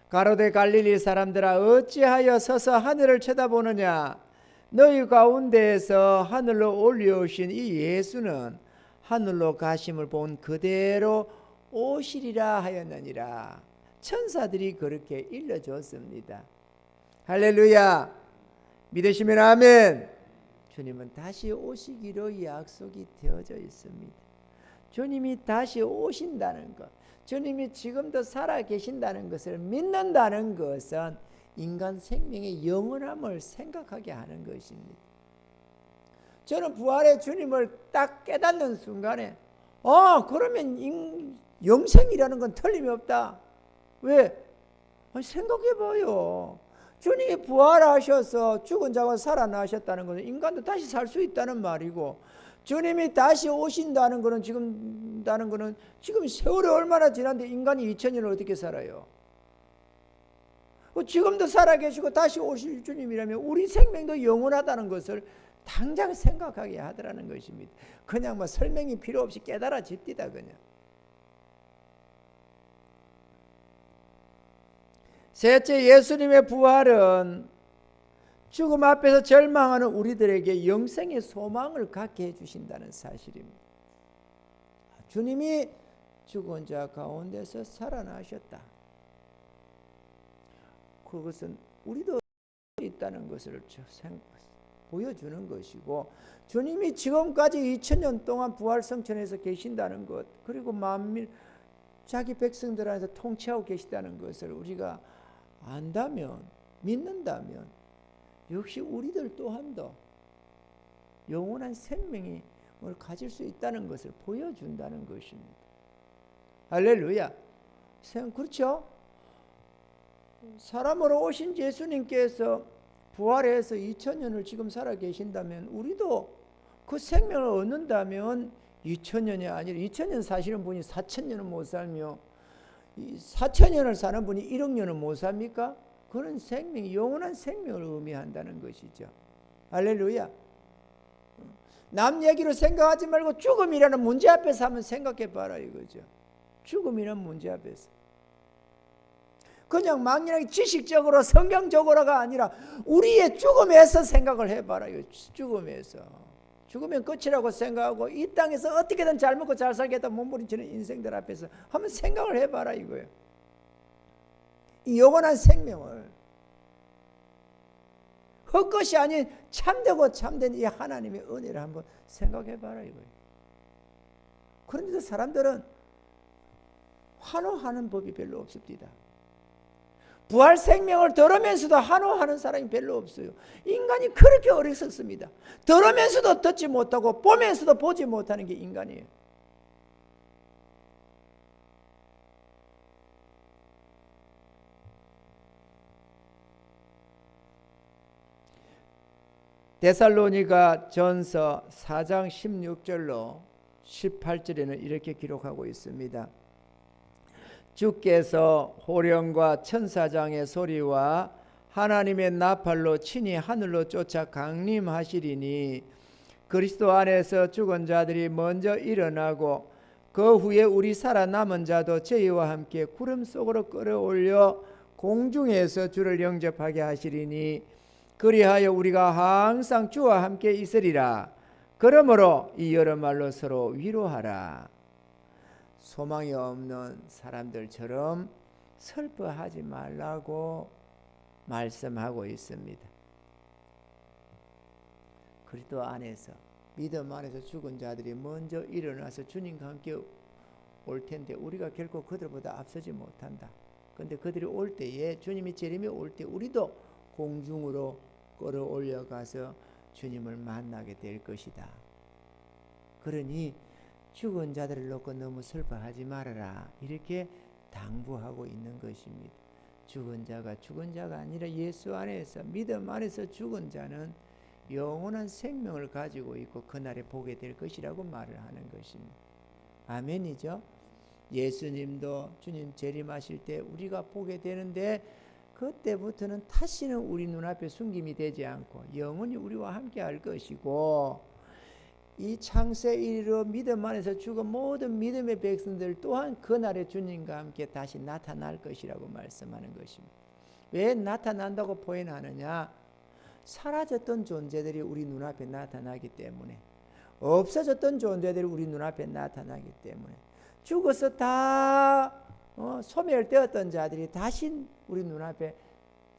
가로되 갈릴리 사람들아 어찌하여 서서 하늘을 쳐다보느냐 너희 가운데에서 하늘로 올려오신 이 예수는 하늘로 가심을 본 그대로 오시리라 하였느니라. 천사들이 그렇게 일러줬습니다. 할렐루야. 믿으시면 아멘. 주님은 다시 오시기로 약속이 되어져 있습니다. 주님이 다시 오신다는 것, 주님이 지금도 살아 계신다는 것을 믿는다는 것은 인간 생명의 영원함을 생각하게 하는 것입니다. 저는 부활의 주님을 딱 깨닫는 순간에 그러면 영생이라는 건 틀림이 없다. 왜? 생각해봐요. 주님이 부활하셔서 죽은 자가 살아나셨다는 것은 인간도 다시 살 수 있다는 말이고, 주님이 다시 오신다는 것은 지금 세월이 얼마나 지났는데 인간이 2000년을 어떻게 살아요? 지금도 살아계시고 다시 오실 주님이라면 우리 생명도 영원하다는 것을 당장 생각하게 하더라는 것입니다. 그냥 설명이 필요 없이 깨달아집디다 그냥. 셋째, 예수님의 부활은 죽음 앞에서 절망하는 우리들에게 영생의 소망을 갖게 해주신다는 사실입니다. 주님이 죽은 자 가운데서 살아나셨다. 그것은 우리도 있다는 것을 보여주는 것이고, 주님이 지금까지 2000년 동안 부활성천에서 계신다는 것, 그리고 만민 자기 백성들 안에서 통치하고 계시다는 것을 우리가 안다면, 믿는다면 역시 우리들 또한도 영원한 생명을 가질 수 있다는 것을 보여준다는 것입니다. 할렐루야. 그렇죠? 사람으로 오신 예수님께서 부활해서 2000년을 지금 살아 계신다면 우리도 그 생명을 얻는다면 2000년이 아니라 2000년 사시는 분이 4000년은 못 살며 4000년을 사는 분이 1억 년은 못 삽니까? 그런 생명이 영원한 생명을 의미한다는 것이죠. 할렐루야. 남 얘기로 생각하지 말고 죽음이라는 문제 앞에서 한번 생각해 봐라 이거죠. 죽음이라는 문제 앞에서 그냥 막연하게 지식적으로 성경적으로가 아니라 우리의 죽음에서 생각을 해봐라. 죽음에서. 죽으면 끝이라고 생각하고 이 땅에서 어떻게든 잘 먹고 잘 살겠다 몸부림치는 인생들 앞에서 한번 생각을 해봐라 이거예요. 이 영원한 생명을 헛것이 아닌 참되고 참된 이 하나님의 은혜를 한번 생각해봐라 이거예요. 그런데도 사람들은 환호하는 법이 별로 없습니다. 부활 생명을 들으면서도 환호하는 사람이 별로 없어요. 인간이 그렇게 어리석습니다. 들으면서도 듣지 못하고 보면서도 보지 못하는 게 인간이에요. 데살로니가 전서 4장 16절로 18절에는 이렇게 기록하고 있습니다. 주께서 호령과 천사장의 소리와 하나님의 나팔로 친히 하늘로 쫓아 강림하시리니 그리스도 안에서 죽은 자들이 먼저 일어나고 그 후에 우리 살아남은 자도 저희와 함께 구름 속으로 끌어올려 공중에서 주를 영접하게 하시리니 그리하여 우리가 항상 주와 함께 있으리라. 그러므로 이 여러 말로 서로 위로하라. 소망이 없는 사람들처럼 슬퍼하지 말라고 말씀하고 있습니다. 그리스도 안에서 믿음 안에서 죽은 자들이 먼저 일어나서 주님과 함께 올 텐데 우리가 결코 그들보다 앞서지 못한다. 근데 그들이 올 때에 주님이 재림이 올 때 우리도 공중으로 끌어올려 가서 주님을 만나게 될 것이다. 그러니 죽은 자들을 놓고 너무 슬퍼하지 말아라. 이렇게 당부하고 있는 것입니다. 죽은 자가 아니라 예수 안에서 믿음 안에서 죽은 자는 영원한 생명을 가지고 있고 그날에 보게 될 것이라고 말을 하는 것입니다. 아멘이죠. 예수님도 주님 재림하실 때 우리가 보게 되는데 그때부터는 다시는 우리 눈앞에 숨김이 되지 않고 영원히 우리와 함께 할 것이고 이 창세 이르러 믿음 안에서 죽은 모든 믿음의 백성들 또한 그날에 주님과 함께 다시 나타날 것이라고 말씀하는 것입니다. 왜 나타난다고 표현하느냐? 사라졌던 존재들이 우리 눈앞에 나타나기 때문에, 없어졌던 존재들이 우리 눈앞에 나타나기 때문에, 죽어서 다 소멸되었던 자들이 다시 우리 눈앞에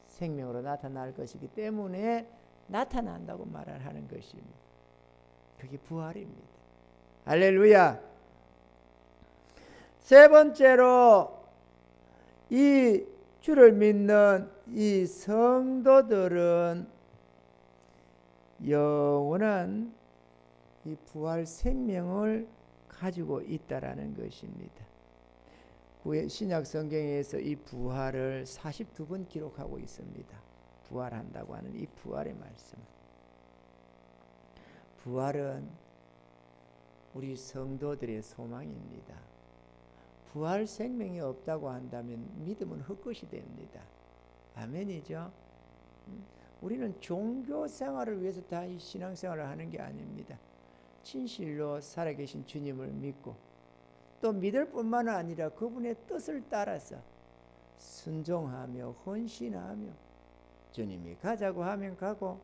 생명으로 나타날 것이기 때문에 나타난다고 말을 하는 것입니다. 그게 부활입니다. 할렐루야. 세 번째로 이 주를 믿는 이 성도들은 영원한 이 부활 생명을 가지고 있다라는 것입니다. 신약 성경에서 이 부활을 42번 기록하고 있습니다. 부활한다고 하는 이 부활의 말씀. 부활은 우리 성도들의 소망입니다. 부활 생명이 없다고 한다면 믿음은 헛것이 됩니다. 아멘이죠. 우리는 종교 생활을 위해서 다 이 신앙생활을 하는 게 아닙니다. 진실로 살아계신 주님을 믿고 또 믿을 뿐만 아니라 그분의 뜻을 따라서 순종하며 헌신하며 주님이 가자고 하면 가고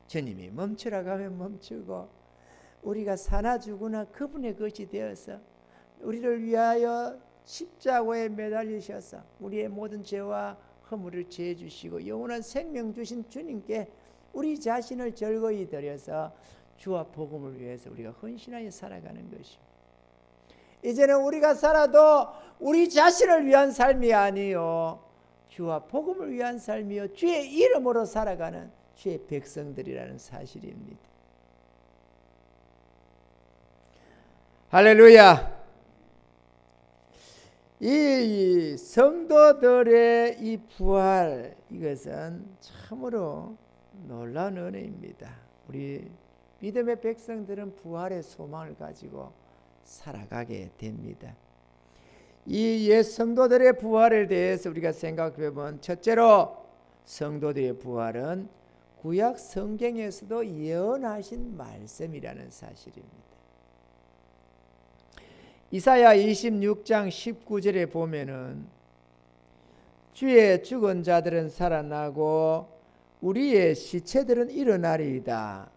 주님이 멈추라고 하면 멈추고 우리가 사나 죽으나 그분의 것이 되어서 우리를 위하여 십자가에 매달리셔서 우리의 모든 죄와 허물을 제해 주시고 영원한 생명 주신 주님께 우리 자신을 즐거이 드려서 주와 복음을 위해서 우리가 헌신하여 살아가는 것입니다. 이제는 우리가 살아도 우리 자신을 위한 삶이 아니요 주와 복음을 위한 삶이요 주의 이름으로 살아가는 주의 백성들이라는 사실입니다. 할렐루야. 이 성도들의 이 부활, 이것은 참으로 놀라운 은혜입니다. 우리 믿음의 백성들은 부활의 소망을 가지고 살아가게 됩니다. 이 옛 성도들의 부활에 대해서 우리가 생각해 보면, 첫째로 성도들의 부활은 구약 성경에서도 예언하신 말씀이라는 사실입니다. 이사야 26장 19절에 보면은 주의 죽은 자들은 살아나고 우리의 시체들은 일어나리이다.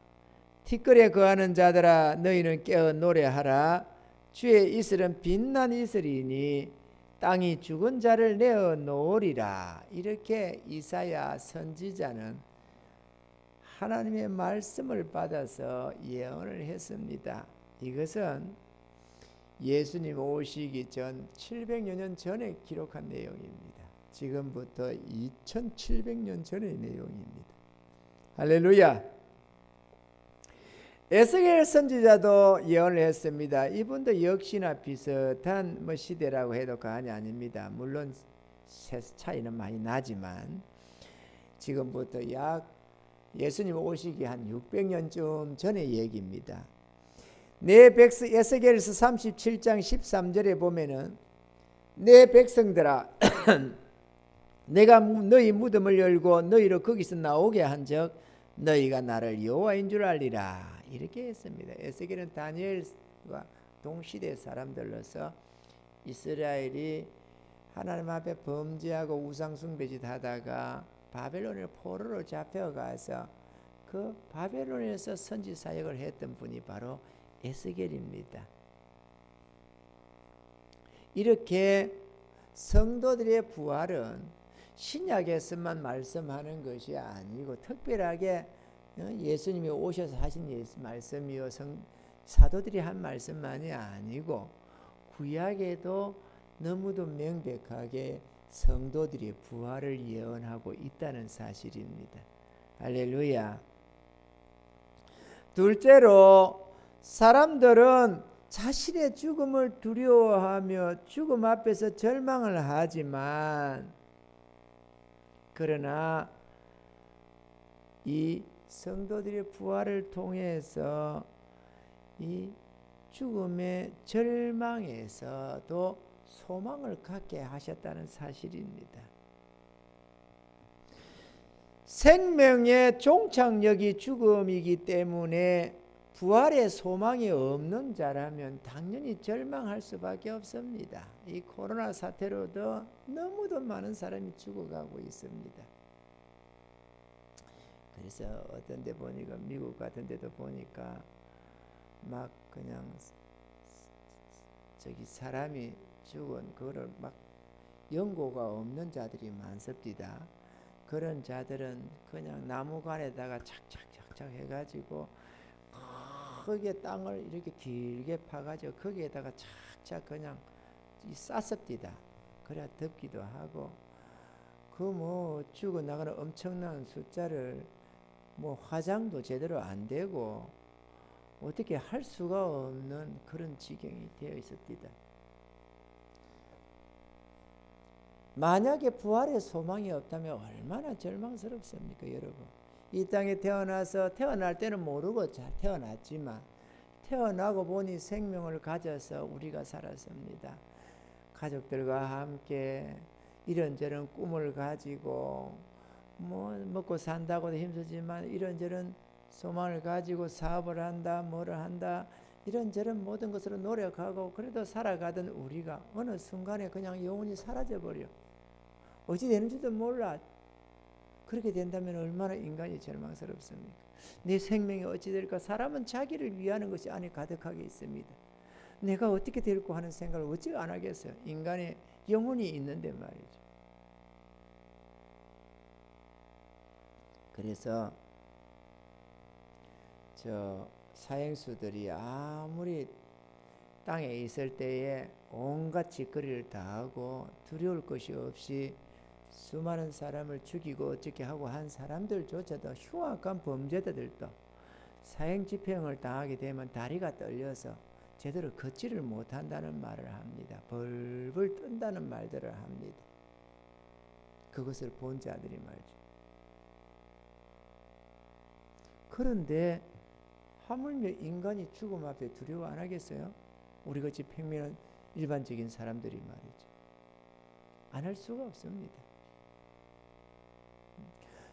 티끌에 거하는 자들아 너희는 깨어 노래하라. 주의 이슬은 빛난 이슬이니 땅이 죽은 자를 내어 놓으리라. 이렇게 이사야 선지자는 하나님의 말씀을 받아서 예언을 했습니다. 이것은 예수님 오시기 전 700여 년 전에 기록한 내용입니다. 지금부터 2700년 전의 내용입니다. 할렐루야. 에스겔 선지자도 예언을 했습니다. 이분도 역시나 비슷한 시대라고 해도 과언이 아닙니다. 물론 차이는 많이 나지만 지금부터 약 예수님 오시기 한 600년쯤 전의 얘기입니다. 내 백성, 에스겔서 37장 13절에 보면은 내 백성들아 내가 너희 무덤을 열고 너희를 거기서 나오게 한즉 너희가 나를 여호와인 줄 알리라. 이렇게 했습니다. 에스겔은 다니엘과 동시대 사람들로서 이스라엘이 하나님 앞에 범죄하고 우상숭배짓 하다가 바벨론의 포로로 잡혀가서 그 바벨론에서 선지 사역을 했던 분이 바로 에스겔입니다. 이렇게 성도들의 부활은 신약에서만 말씀하는 것이 아니고 특별하게 예수님이 오셔서 하신 말씀이요 사도들이 한 말씀만이 아니고 구약에도 너무도 명백하게 성도들의 부활을 예언하고 있다는 사실입니다. 할렐루야. 둘째로 사람들은 자신의 죽음을 두려워하며 죽음 앞에서 절망을 하지만 그러나 이 성도들의 부활을 통해서 이 죽음의 절망에서도 소망을 갖게 하셨다는 사실입니다. 생명의 종착역이 죽음이기 때문에 부활의 소망이 없는 자라면 당연히 절망할 수밖에 없습니다. 이 코로나 사태로도 너무도 많은 사람이 죽어가고 있습니다. 그래서 어떤 데 보니까 미국 같은 데도 보니까 막 그냥 저기 사람이 죽은 그거를 막 연고가 없는 자들이 많습니다. 그런 자들은 그냥 나무관에다가 착착착착 해가지고 크게 땅을 이렇게 길게 파가지고 거기에다가 착착 그냥 쌌습니다. 그래야 덮기도 하고 그 뭐 죽어나가는 엄청난 숫자를 뭐 화장도 제대로 안 되고 어떻게 할 수가 없는 그런 지경이 되어 있었습니다. 만약에 부활의 소망이 없다면 얼마나 절망스럽습니까, 여러분? 이 땅에 태어나서 태어날 때는 모르고 잘 태어났지만 태어나고 보니 생명을 가져서 우리가 살았습니다. 가족들과 함께 이런저런 꿈을 가지고 뭐 먹고 산다고도 힘들지만 이런저런 소망을 가지고 사업을 한다, 뭐를 한다, 이런저런 모든 것으로 노력하고 그래도 살아가던 우리가 어느 순간에 그냥 영혼이 사라져버려. 어찌 되는지도 몰라. 그렇게 된다면 얼마나 인간이 절망스럽습니까? 내 생명이 어찌 될까? 사람은 자기를 위하는 것이 안에 가득하게 있습니다. 내가 어떻게 될까 하는 생각을 어찌 안 하겠어요? 인간의 영혼이 있는데 말이죠. 그래서 저 사형수들이 아무리 땅에 있을 때에 온갖 짓거리를 다 하고 두려울 것이 없이 수많은 사람을 죽이고 어떻게 하고 한 사람들조차도 흉악한 범죄자들도 사형 집행을 당하게 되면 다리가 떨려서 제대로 걷지를 못한다는 말을 합니다. 벌벌 뜬다는 말들을 합니다. 그것을 본 자들이 말이죠. 그런데 하물며 인간이 죽음 앞에 두려워 안 하겠어요? 우리같이 평민한 일반적인 사람들이 말이죠. 안 할 수가 없습니다.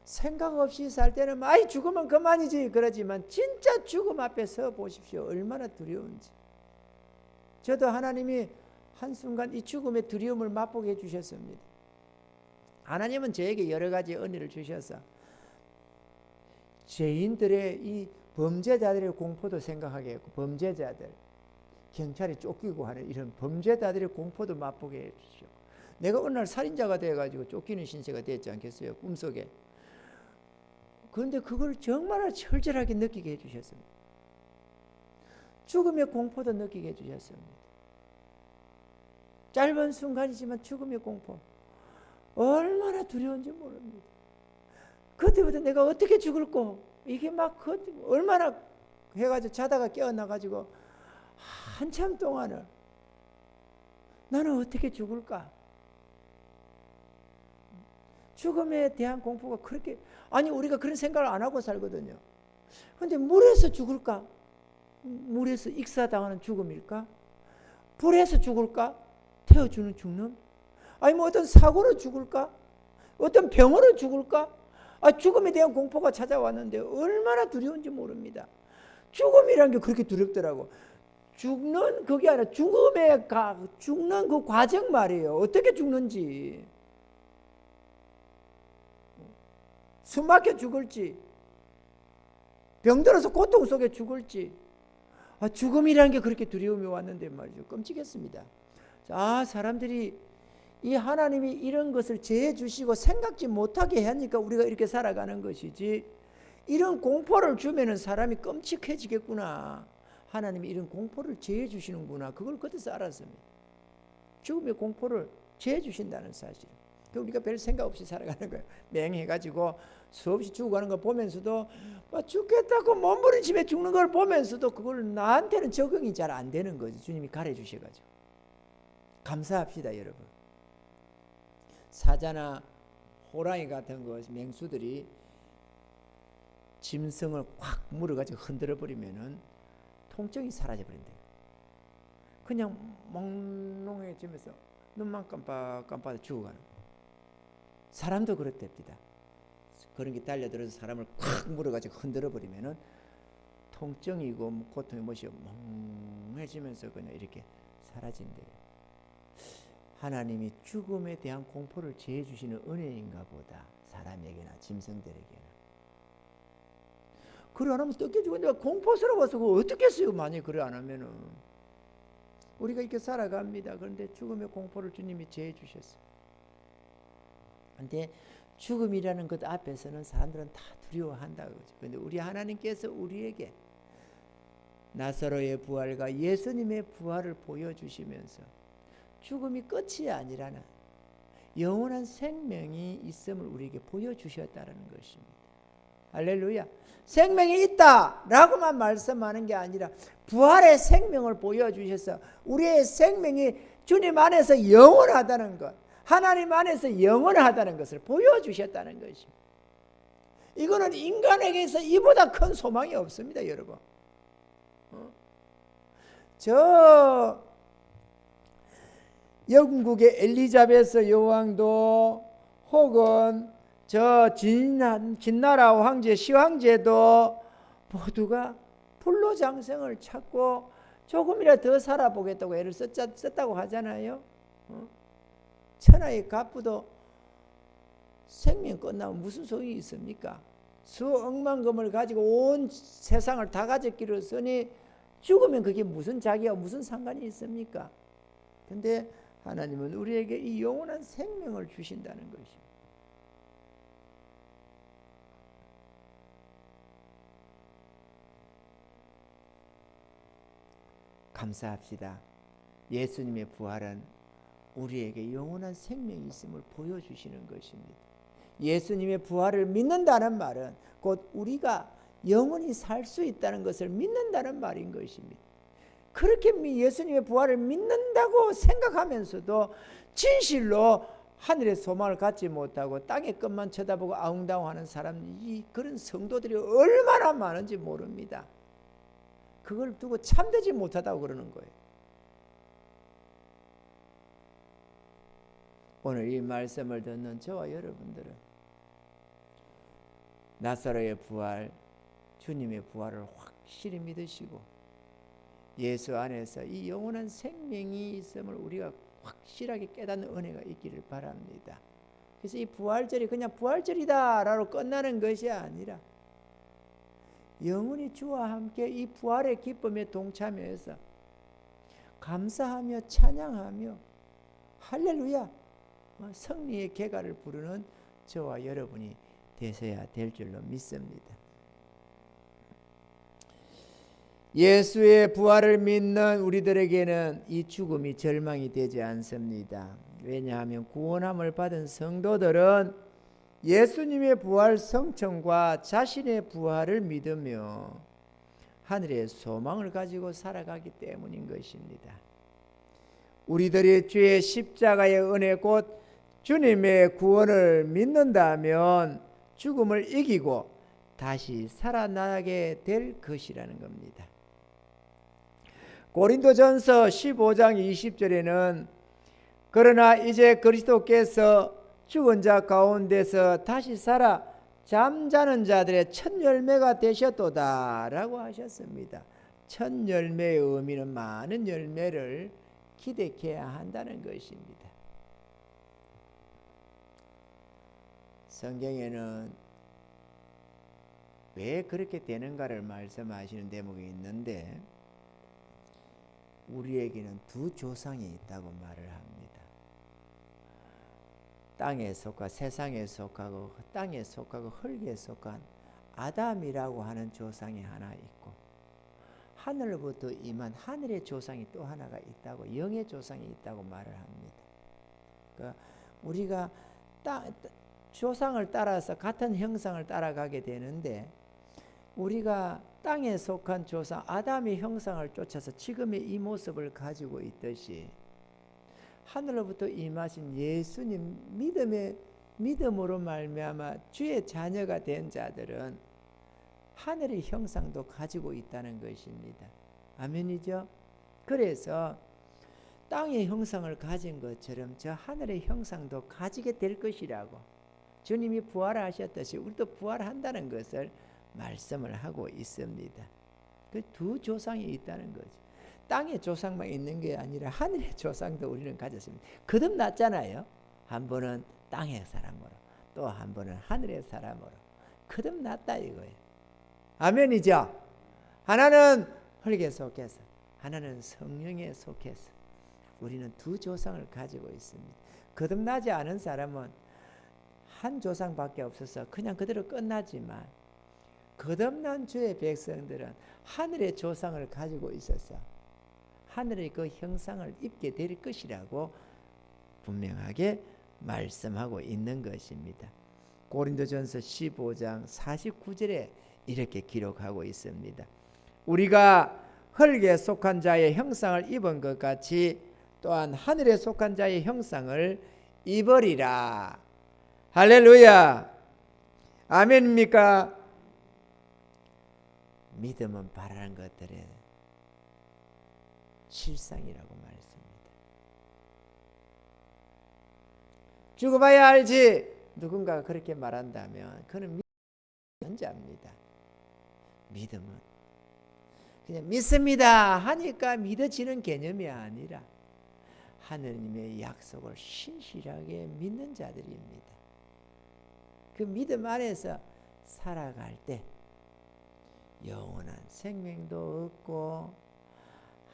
생각 없이 살 때는 아이 죽으면 그만이지 그러지만 진짜 죽음 앞에 서 보십시오. 얼마나 두려운지. 저도 하나님이 한순간 이 죽음의 두려움을 맛보게 해주셨습니다. 하나님은 저에게 여러 가지 은혜를 주셔서 죄인들의 이 범죄자들의 공포도 생각하게 했고 범죄자들 경찰이 쫓기고 하는 이런 범죄자들의 공포도 맛보게 해주시고 내가 어느 날 살인자가 되어가지고 쫓기는 신세가 됐지 않겠어요? 꿈속에. 그런데 그걸 정말 철저하게 느끼게 해주셨습니다. 죽음의 공포도 느끼게 해주셨습니다. 짧은 순간이지만 죽음의 공포 얼마나 두려운지 모릅니다. 그때부터 내가 어떻게 죽을꼬 이게 막 얼마나 해가지고 자다가 깨어나가지고 한참 동안을 나는 어떻게 죽을까? 죽음에 대한 공포가 그렇게 아니 우리가 그런 생각을 안 하고 살거든요. 그런데 물에서 죽을까? 물에서 익사당하는 죽음일까? 불에서 죽을까? 태워주는 죽는? 아니 뭐 어떤 사고로 죽을까? 어떤 병으로 죽을까? 죽음에 대한 공포가 찾아왔는데 얼마나 두려운지 모릅니다. 죽음이라는 게 그렇게 두렵더라고. 죽는 그게 아니라 죽는 그 과정 말이에요. 어떻게 죽는지. 숨 막혀 죽을지 병들어서 고통 속에 죽을지 죽음이라는 게 그렇게 두려움이 왔는데 말이죠. 끔찍했습니다. 사람들이 이 하나님이 이런 것을 제해 주시고 생각지 못하게 하니까 우리가 이렇게 살아가는 것이지 이런 공포를 주면은 사람이 끔찍해지겠구나. 하나님이 이런 공포를 제해 주시는구나. 그걸 그때서 알았습니다. 죽음의 공포를 제해 주신다는 사실. 그 우리가 별 생각 없이 살아가는 거예요. 맹해가지고 수없이 죽어가는 걸 보면서도 죽겠다고 몸부림치며 죽는 걸 보면서도 그걸 나한테는 적응이 잘 안 되는 거지. 주님이 가르쳐주셔가지고. 감사합시다 여러분. 사자나 호랑이 같은 거 맹수들이 짐승을 확 물어가지고 흔들어 버리면은 통증이 사라져 버린대요. 그냥 몽롱해지면서 눈만 깜빡깜빡 죽어가는 거예요. 사람도 그렇답니다. 그런 게 달려들어서 사람을 콱 물어가지고 흔들어 버리면은 통증이고 고통이 무엇이 멍해지면서 그냥 이렇게 사라진대요. 하나님이 죽음에 대한 공포를 제해 주시는 은혜인가 보다. 사람에게나 짐승들에게나. 그래 안 하면 뜯겨 죽는데 공포스러워서 그거 어떻게 했어요? 만약에 그래 안 하면은. 우리가 이렇게 살아갑니다. 그런데 죽음의 공포를 주님이 제해 주셨어요. 근데 죽음이라는 것 앞에서는 사람들은 다 두려워한다고 그러죠. 그런데 우리 하나님께서 우리에게 나사로의 부활과 예수님의 부활을 보여주시면서 죽음이 끝이 아니라는 영원한 생명이 있음을 우리에게 보여주셨다는 것입니다. 할렐루야. 생명이 있다라고만 말씀하는 게 아니라 부활의 생명을 보여주셔서 우리의 생명이 주님 안에서 영원하다는 것, 하나님 안에서 영원하다는 것을 보여주셨다는 것입니다. 이거는 인간에게서 이보다 큰 소망이 없습니다, 여러분. 저 영국의 엘리자베스 여왕도 혹은 저 진나라 황제 시황제도 모두가 불로장생을 찾고 조금이라도 더 살아보겠다고 애를 썼다고 하잖아요. 천하의 갑부도 생명 끝나면 무슨 소용이 있습니까? 수억만금을 가지고 온 세상을 다 가졌기로 쓰니 죽으면 그게 무슨 자기와 무슨 상관이 있습니까? 근데 하나님은 우리에게 이 영원한 생명을 주신다는 것입니다. 감사합시다. 예수님의 부활은 우리에게 영원한 생명이 있음을 보여주시는 것입니다. 예수님의 부활을 믿는다는 말은 곧 우리가 영원히 살 수 있다는 것을 믿는다는 말인 것입니다. 그렇게 예수님의 부활을 믿는다고 생각하면서도 진실로 하늘의 소망을 갖지 못하고 땅의 것만 쳐다보고 아웅다웅하는 사람이 그런 성도들이 얼마나 많은지 모릅니다. 그걸 두고 참되지 못하다고 그러는 거예요. 오늘 이 말씀을 듣는 저와 여러분들은 나사로의 부활, 주님의 부활을 확실히 믿으시고 예수 안에서 이 영원한 생명이 있음을 우리가 확실하게 깨닫는 은혜가 있기를 바랍니다. 그래서 이 부활절이 그냥 부활절이다라고 끝나는 것이 아니라 영원히 주와 함께 이 부활의 기쁨에 동참해서 감사하며 찬양하며 할렐루야 승리의 개가를 부르는 저와 여러분이 되셔야 될 줄로 믿습니다. 예수의 부활을 믿는 우리들에게는 이 죽음이 절망이 되지 않습니다. 왜냐하면 구원함을 받은 성도들은 예수님의 부활 성천과 자신의 부활을 믿으며 하늘의 소망을 가지고 살아가기 때문인 것입니다. 우리들이 주의 십자가의 은혜 곧 주님의 구원을 믿는다면 죽음을 이기고 다시 살아나게 될 것이라는 겁니다. 고린도전서 15장 20절에는 그러나 이제 그리스도께서 죽은 자 가운데서 다시 살아 잠자는 자들의 첫 열매가 되셨도다 라고 하셨습니다. 첫 열매의 의미는 많은 열매를 기대해야 한다는 것입니다. 성경에는 왜 그렇게 되는가를 말씀하시는 대목이 있는데 우리에게는 두 조상이 있다고 말을 합니다. 땅에 속하 세상에 속하고 땅에 속하고 흙에 속한 아담이라고 하는 조상이 하나 있고 하늘로부터 임한 하늘의 조상이 또 하나가 있다고 영의 조상이 있다고 말을 합니다. 그러니까 우리가 조상을 따라서 같은 형상을 따라가게 되는데, 우리가 땅에 속한 조상 아담의 형상을 쫓아서 지금의 이 모습을 가지고 있듯이, 하늘로부터 임하신 예수님 믿음으로 말미암아 주의 자녀가 된 자들은 하늘의 형상도 가지고 있다는 것입니다. 아멘이죠? 그래서 땅의 형상을 가진 것처럼 저 하늘의 형상도 가지게 될 것이라고 주님이 부활하셨듯이 우리도 부활한다는 것을 말씀을 하고 있습니다. 그 두 조상이 있다는 거죠. 땅의 조상만 있는 게 아니라 하늘의 조상도 우리는 가졌습니다. 거듭났잖아요. 한 번은 땅의 사람으로, 또 한 번은 하늘의 사람으로 거듭났다 이거예요. 아멘이죠? 하나는 흙에 속해서, 하나는 성령에 속해서 우리는 두 조상을 가지고 있습니다. 거듭나지 않은 사람은 한 조상밖에 없어서 그냥 그대로 끝나지만, 거듭난 주의 백성들은 하늘의 조상을 가지고 있어서 하늘의 그 형상을 입게 될 것이라고 분명하게 말씀하고 있는 것입니다. 고린도전서 15장 49절에 이렇게 기록하고 있습니다. 우리가 흙에 속한 자의 형상을 입은 것 같이 또한 하늘에 속한 자의 형상을 입으리라. 할렐루야. 아멘입니까? 믿음은 바라는 것들의 실상이라고 말했습니다. 죽어봐야 알지. 누군가가 그렇게 말한다면 그는 믿는 자입니다. 믿음은 그냥 믿습니다 하니까 믿어지는 개념이 아니라 하느님의 약속을 신실하게 믿는 자들입니다. 그 믿음 안에서 살아갈 때 영원한 생명도 얻고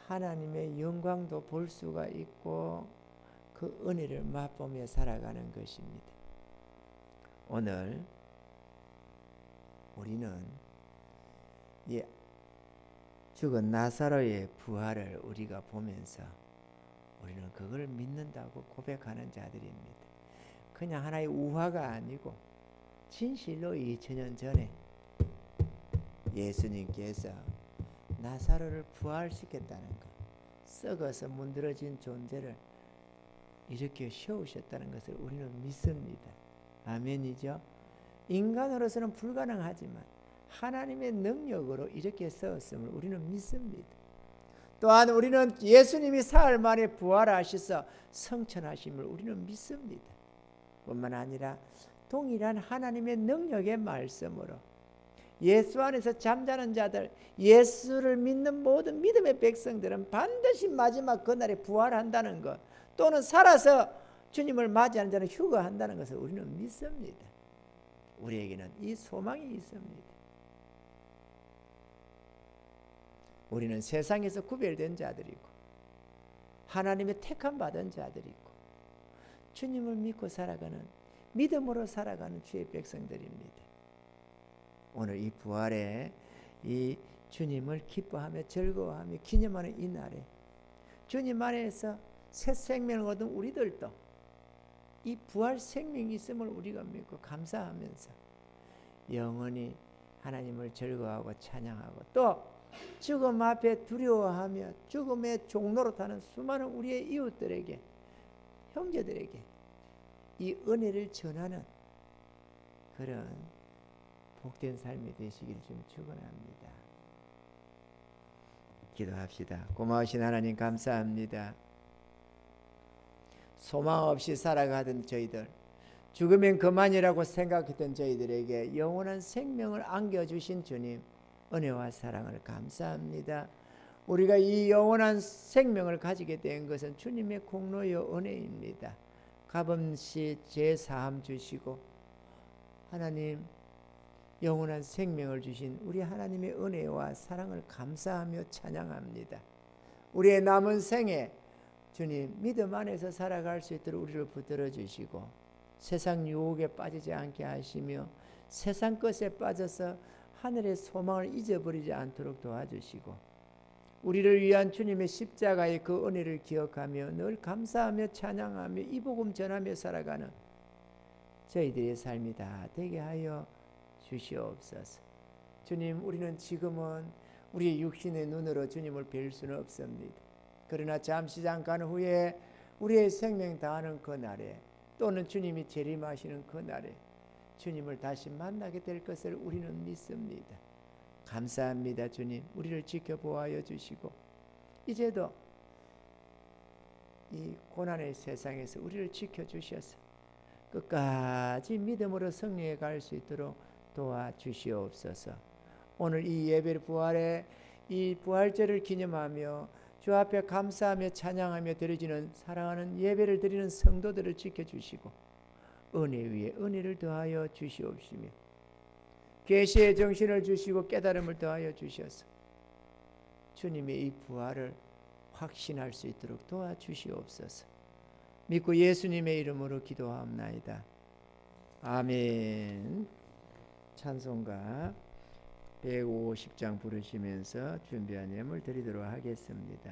하나님의 영광도 볼 수가 있고 그 은혜를 맛보며 살아가는 것입니다. 오늘 우리는 이 죽은 나사로의 부활을 우리가 보면서 우리는 그걸 믿는다고 고백하는 자들입니다. 그냥 하나의 우화가 아니고 진실로 2000년 전에 예수님께서 나사로를 부활시켰다는 것, 썩어서 문드러진 존재를 이렇게 세우셨다는 것을 우리는 믿습니다. 아멘이죠? 인간으로서는 불가능하지만 하나님의 능력으로 이렇게 세웠음을 우리는 믿습니다. 또한 우리는 예수님이 사흘 만에 부활하셔서 성천하심을 우리는 믿습니다. 뿐만 아니라 동일한 하나님의 능력의 말씀으로 예수 안에서 잠자는 자들, 예수를 믿는 모든 믿음의 백성들은 반드시 마지막 그날에 부활한다는 것, 또는 살아서 주님을 맞이하는 자는 휴거한다는 것을 우리는 믿습니다. 우리에게는 이 소망이 있습니다. 우리는 세상에서 구별된 자들이고 하나님의 택함 받은 자들이고 주님을 믿고 살아가는, 믿음으로 살아가는 주의 백성들입니다. 오늘 이 부활에 이 주님을 기뻐하며 즐거워하며 기념하는 이 날에 주님 안에서 새 생명을 얻은 우리들도 이 부활 생명이 있음을 우리가 믿고 감사하면서 영원히 하나님을 즐거워하고 찬양하고, 또 죽음 앞에 두려워하며 죽음의 종로로 타는 수많은 우리의 이웃들에게, 형제들에게 이 은혜를 전하는 그런 복된 삶이 되시길 좀 축원합니다. 기도합시다. 고마우신 하나님 감사합니다. 소망 없이 살아가던 저희들, 죽으면 그만이라고 생각했던 저희들에게 영원한 생명을 안겨주신 주님, 은혜와 사랑을 감사합니다. 우리가 이 영원한 생명을 가지게 된 것은 주님의 공로요 은혜입니다. 값없이 제사함 주시고 하나님 영원한 생명을 주신 우리 하나님의 은혜와 사랑을 감사하며 찬양합니다. 우리의 남은 생에 주님 믿음 안에서 살아갈 수 있도록 우리를 붙들어 주시고 세상 유혹에 빠지지 않게 하시며 세상 것에 빠져서 하늘의 소망을 잊어버리지 않도록 도와주시고, 우리를 위한 주님의 십자가의 그 은혜를 기억하며 늘 감사하며 찬양하며 이 복음 전하며 살아가는 저희들의 삶이 다 되게 하여 주시옵소서. 주님, 우리는 지금은 우리의 육신의 눈으로 주님을 뵐 수는 없습니다. 그러나 잠시 잠깐 후에 우리의 생명 다하는 그날에, 또는 주님이 재림하시는 그날에 주님을 다시 만나게 될 것을 우리는 믿습니다. 감사합니다. 주님, 우리를 지켜보아여 주시고 이제도 이 고난의 세상에서 우리를 지켜주셔서 끝까지 믿음으로 승리해 갈 수 있도록 도와주시옵소서. 오늘 이 예배 부활의 이 부활절을 기념하며 주 앞에 감사하며 찬양하며 드려지는 사랑하는 예배를 드리는 성도들을 지켜주시고 은혜 위에 은혜를 더하여 주시옵시며 계시의 정신을 주시고 깨달음을 더하여 주셔서 주님의 이 부활을 확신할 수 있도록 도와주시옵소서. 믿고 예수님의 이름으로 기도하옵나이다. 아멘. 찬송가 150장 부르시면서 준비한 예물 드리도록 하겠습니다.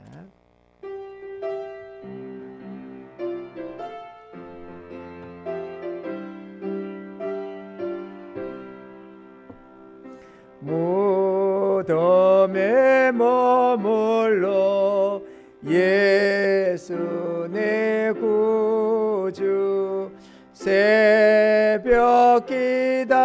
무덤에 머물러 예수 내 구주 새벽 기다렸네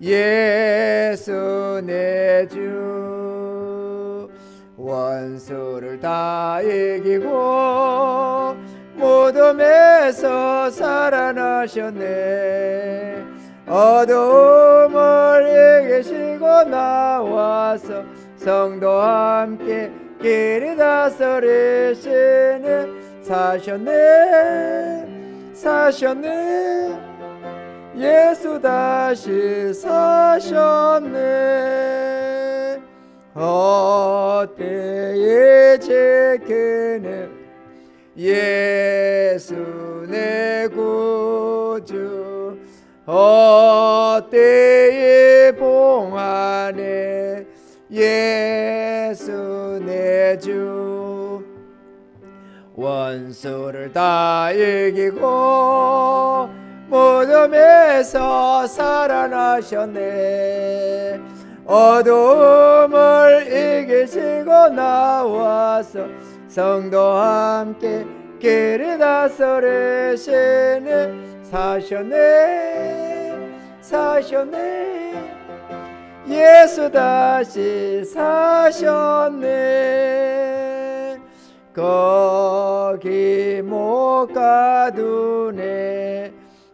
예수 내 주 원수를 다 이기고 무덤에서 살아나셨네 어둠을 이기시고 나와서 성도와 함께 길이 다스리시는 사셨네 예수 다시 사셨네 헛되이 지키는 예수 내 구주 헛되이 봉하네 예수 내 주 원수를 다 이기고 무덤에서 살아나셨네 어둠을 이기시고 나와서 성도와 함께 길이 다스리시는 사셨네 예수 다시 사셨네 거기 못 가두네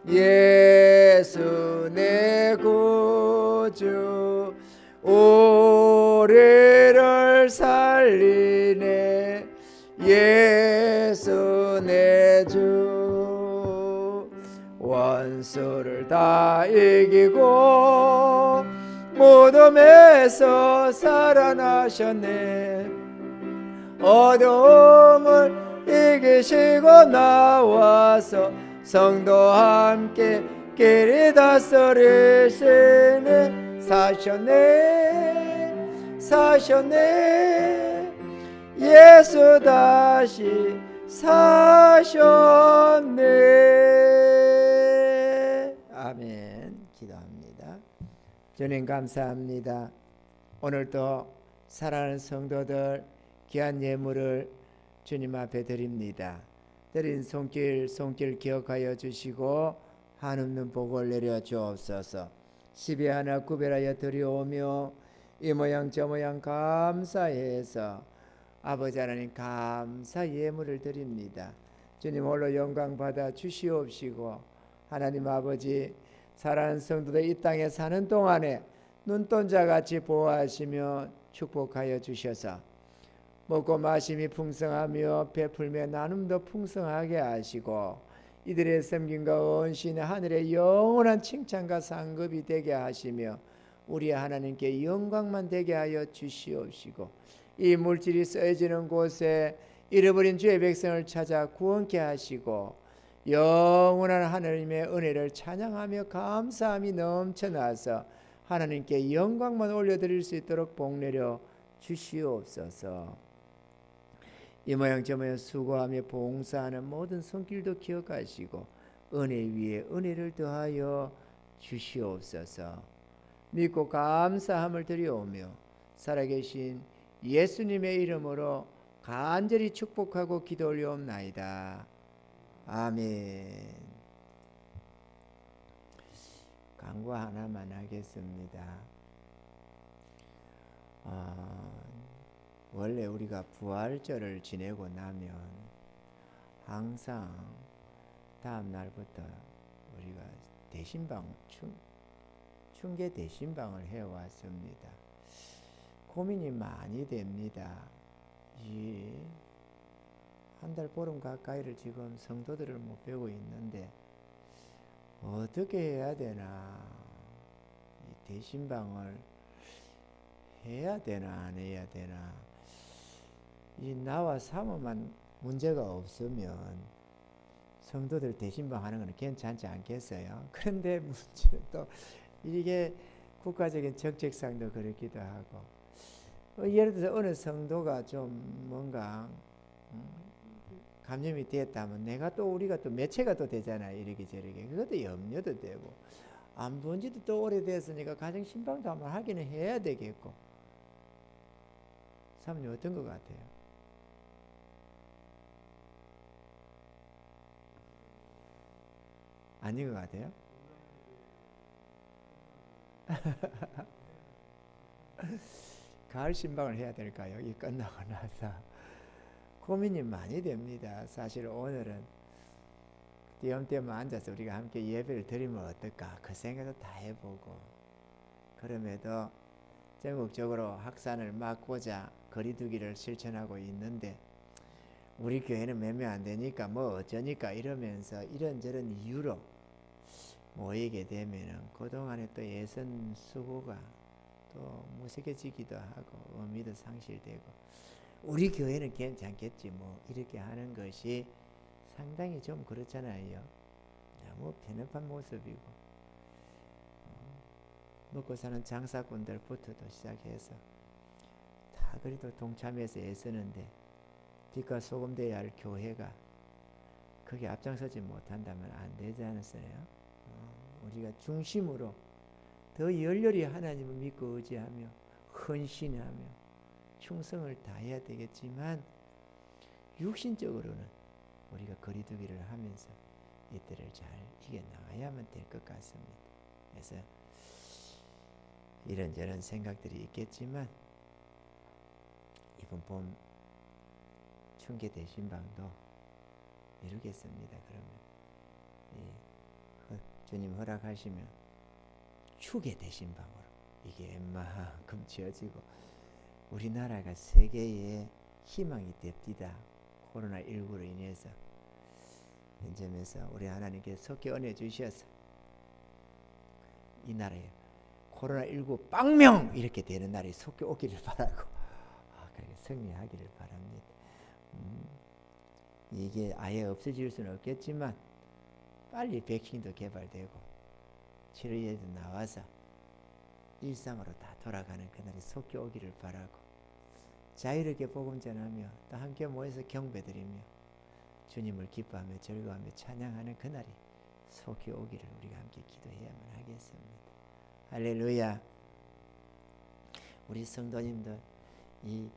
예수 내 구주 우리를 살리네 예수 내 주 원수를 다 이기고 무덤에서 살아나셨네 어둠을 이기시고 나와서 성도와 함께 길이 다스리시는 사셨네 예수 다시 사셨네 아멘. 기도합니다. 주님 감사합니다. 오늘도 사랑하는 성도들 귀한 예물을 주님 앞에 드립니다. 드린 손길 기억하여 주시고 한없는 복을 내려 주옵소서. 십이 하나 구별하여 드리오며 이 모양 저 모양 감사해서 아버지 하나님 감사 예물을 드립니다. 주님 홀로 영광 받아 주시옵시고 하나님 아버지 사랑하는 성도들 이 땅에 사는 동안에 눈동자같이 보호하시며 축복하여 주셔서 먹고 마심이 풍성하며 베풀며 나눔도 풍성하게 하시고 이들의 섬김과 헌신이 하늘의 영원한 칭찬과 상급이 되게 하시며 우리 하나님께 영광만 되게 하여 주시옵시고 이 물질이 쓰여지는 곳에 잃어버린 주의 백성을 찾아 구원케 하시고 영원한 하나님의 은혜를 찬양하며 감사함이 넘쳐나서 하나님께 영광만 올려드릴 수 있도록 복내려 주시옵소서. 이 모양 저 모양 수고하며 봉사하는 모든 손길도 기억하시고 은혜 위에 은혜를 더하여 주시옵소서. 믿고 감사함을 드리오며 살아계신 예수님의 이름으로 간절히 축복하고 기도 올려옵나이다. 아멘. 광고 하나만 하겠습니다. 원래 우리가 부활절을 지내고 나면 항상 다음 날부터 우리가 대신방 충계 대신방을 해왔습니다. 고민이 많이 됩니다. 한 달 보름 가까이를 지금 성도들을 못 뵈고 있는데 어떻게 해야 되나, 이 대신방을 해야 되나 안 해야 되나. 이 나와 사모만 문제가 없으면 성도들 대신방 하는 건 괜찮지 않겠어요? 그런데 문제도 이게 국가적인 정책상도 그렇기도 하고, 예를 들어서 어느 성도가 좀 뭔가 감염이 됐다면 우리가 또 매체가 또 되잖아요. 이렇게 저렇게. 그것도 염려도 되고, 안 본 지도 또 오래됐으니까 가정 신방도 한번 하기는 해야 되겠고. 사모님 어떤 것 같아요? 아닌 것 같아요? 가을 신방을 해야 될까요? 이 끝나고 나서 고민이 많이 됩니다. 사실 오늘은 띄엄띄엄 앉아서 우리가 함께 예배를 드리면 어떨까, 그 생각도 다 해보고, 그럼에도 전국적으로 확산을 막고자 거리두기를 실천하고 있는데 우리 교회는 몇 명 안 되니까 뭐 어쩌니까 이러면서 이런저런 이유로 모이게 되면은 그동안에 또 예선 수고가 또 무색해지기도 하고 의미도 상실되고, 우리 교회는 괜찮겠지 뭐 이렇게 하는 것이 상당히 좀 그렇잖아요. 너무 편협한 모습이고, 먹고 사는 장사꾼들부터도 시작해서 다 그래도 동참해서 애쓰는데 빛과 소금 되어야 할 교회가 거기에 앞장서지 못한다면 안 되지 않았어요? 우리가 중심으로 더 열렬히 하나님을 믿고 의지하며 헌신하며 충성을 다해야 되겠지만, 육신적으로는 우리가 거리두기를 하면서 이때를 잘 이겨나가야만 될 것 같습니다. 그래서 이런저런 생각들이 있겠지만 이번 봄 충계 대신방도 이루겠습니다. 그러면 주님 허락하시면 축의 대신방으로 이게 웬만큼 지어지고 우리나라가 세계의 희망이 됩디다. 코로나19로 인해서 현점에서 우리 하나님께 속히 은혜 주셔서 이 나라에 코로나19 빵명 이렇게 되는 날이 속히 오기를 바라고, 그렇게 승리하기를 바랍니다. 이게 아예 없어질 수는 없겠지만 빨리 백신도 개발되고 치료제도 나와서 일상으로 다 돌아가는 그날이 속히 오기를 바라고, 자유롭게 복음 전하며 또 함께 모여서 경배드리며 주님을 기뻐하며 즐거워하며 찬양하는 그날이 속히 오기를 우리가 함께 기도해야만 하겠습니다. 할렐루야. 우리 성도님들 이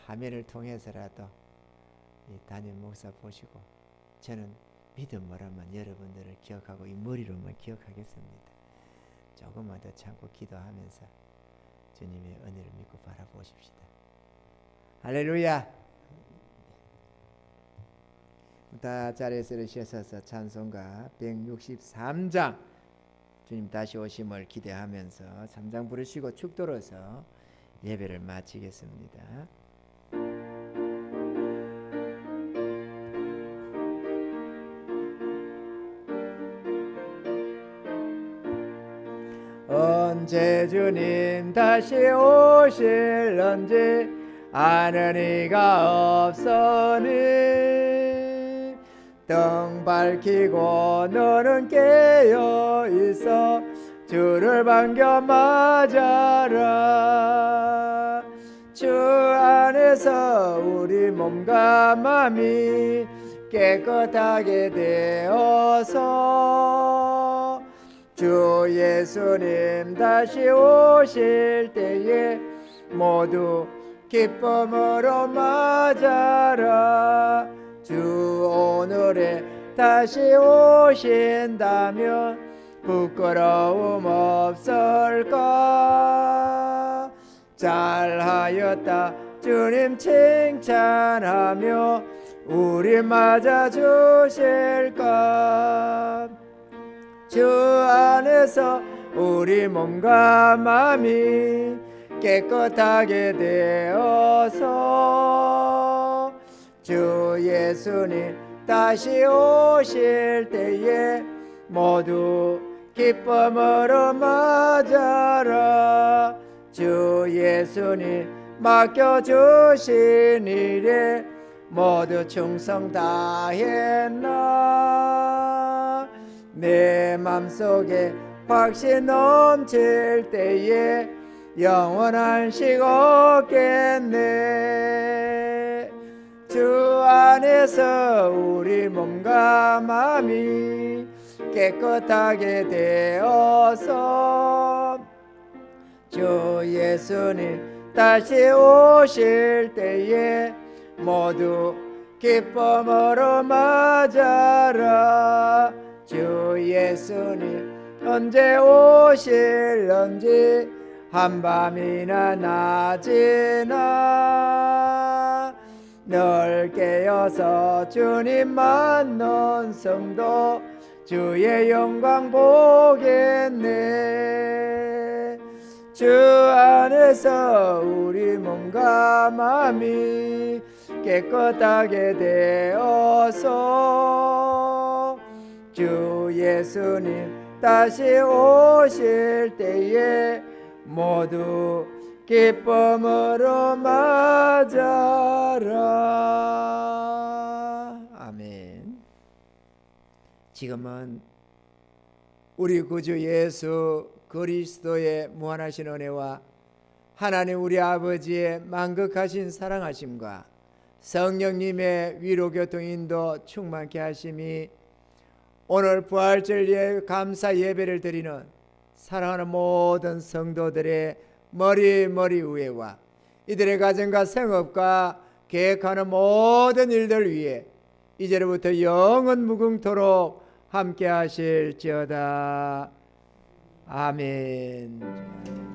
화면을 통해서라도 이 담임 목사 보시고, 저는 믿음으로만 여러분들을 기억하고 이 머리로만 기억하겠습니다. 조금만 더 참고 기도하면서 주님의 은혜를 믿고 바라보십시다. 할렐루야. 다 자리에서 일으켜서서 찬송가 163장 주님 다시 오심을 기대하면서 3장 부르시고 축도로서 예배를 마치겠습니다. 언제 주님 다시 오실런지 아는 이가 없으니, 灯밝히고 너는 깨어 있어 주를 반겨 맞아라. 주 안에서 우리 몸과 마음이 깨끗하게 되어서 주 예수님 다시 오실 때에 모두 기쁨으로 맞아라. 주 오늘에 다시 오신다면 부끄러움 없을까. 잘하였다 주님 칭찬하며 우리 맞아 주실까. 주 안에서 우리 몸과 마음이 깨끗하게 되어서 주 예수님 다시 오실 때에 모두 기쁨으로 맞아라. 주 예수님 맡겨주신 일에 모두 충성 다했나. 내 맘속에 확신 넘칠 때에 영원한 식 없겠네. 주 안에서 우리 몸과 마음이 깨끗하게 되어서 주 예수님 다시 오실 때에 모두 기쁨으로 맞아라. 주 예수님 언제 오실런지 한밤이나 낮이나 늘 깨어서 주님 만난 성도 주의 영광 보겠네. 주 안에서 우리 몸과 마음이 깨끗하게 되어서 주 예수님 다시 오실 때에 모두 기쁨으로 맞아라. 아멘. 지금은 우리 구주 예수 그리스도의 무한하신 은혜와 하나님 우리 아버지의 만극하신 사랑하심과 성령님의 위로교통인도 충만케 하심이 오늘 부활절 감사 예배를 드리는 사랑하는 모든 성도들의 머리 위에와 이들의 가정과 생업과 계획하는 모든 일들 위에 이제로부터 영원 무궁토록 함께 하실지어다. 아멘.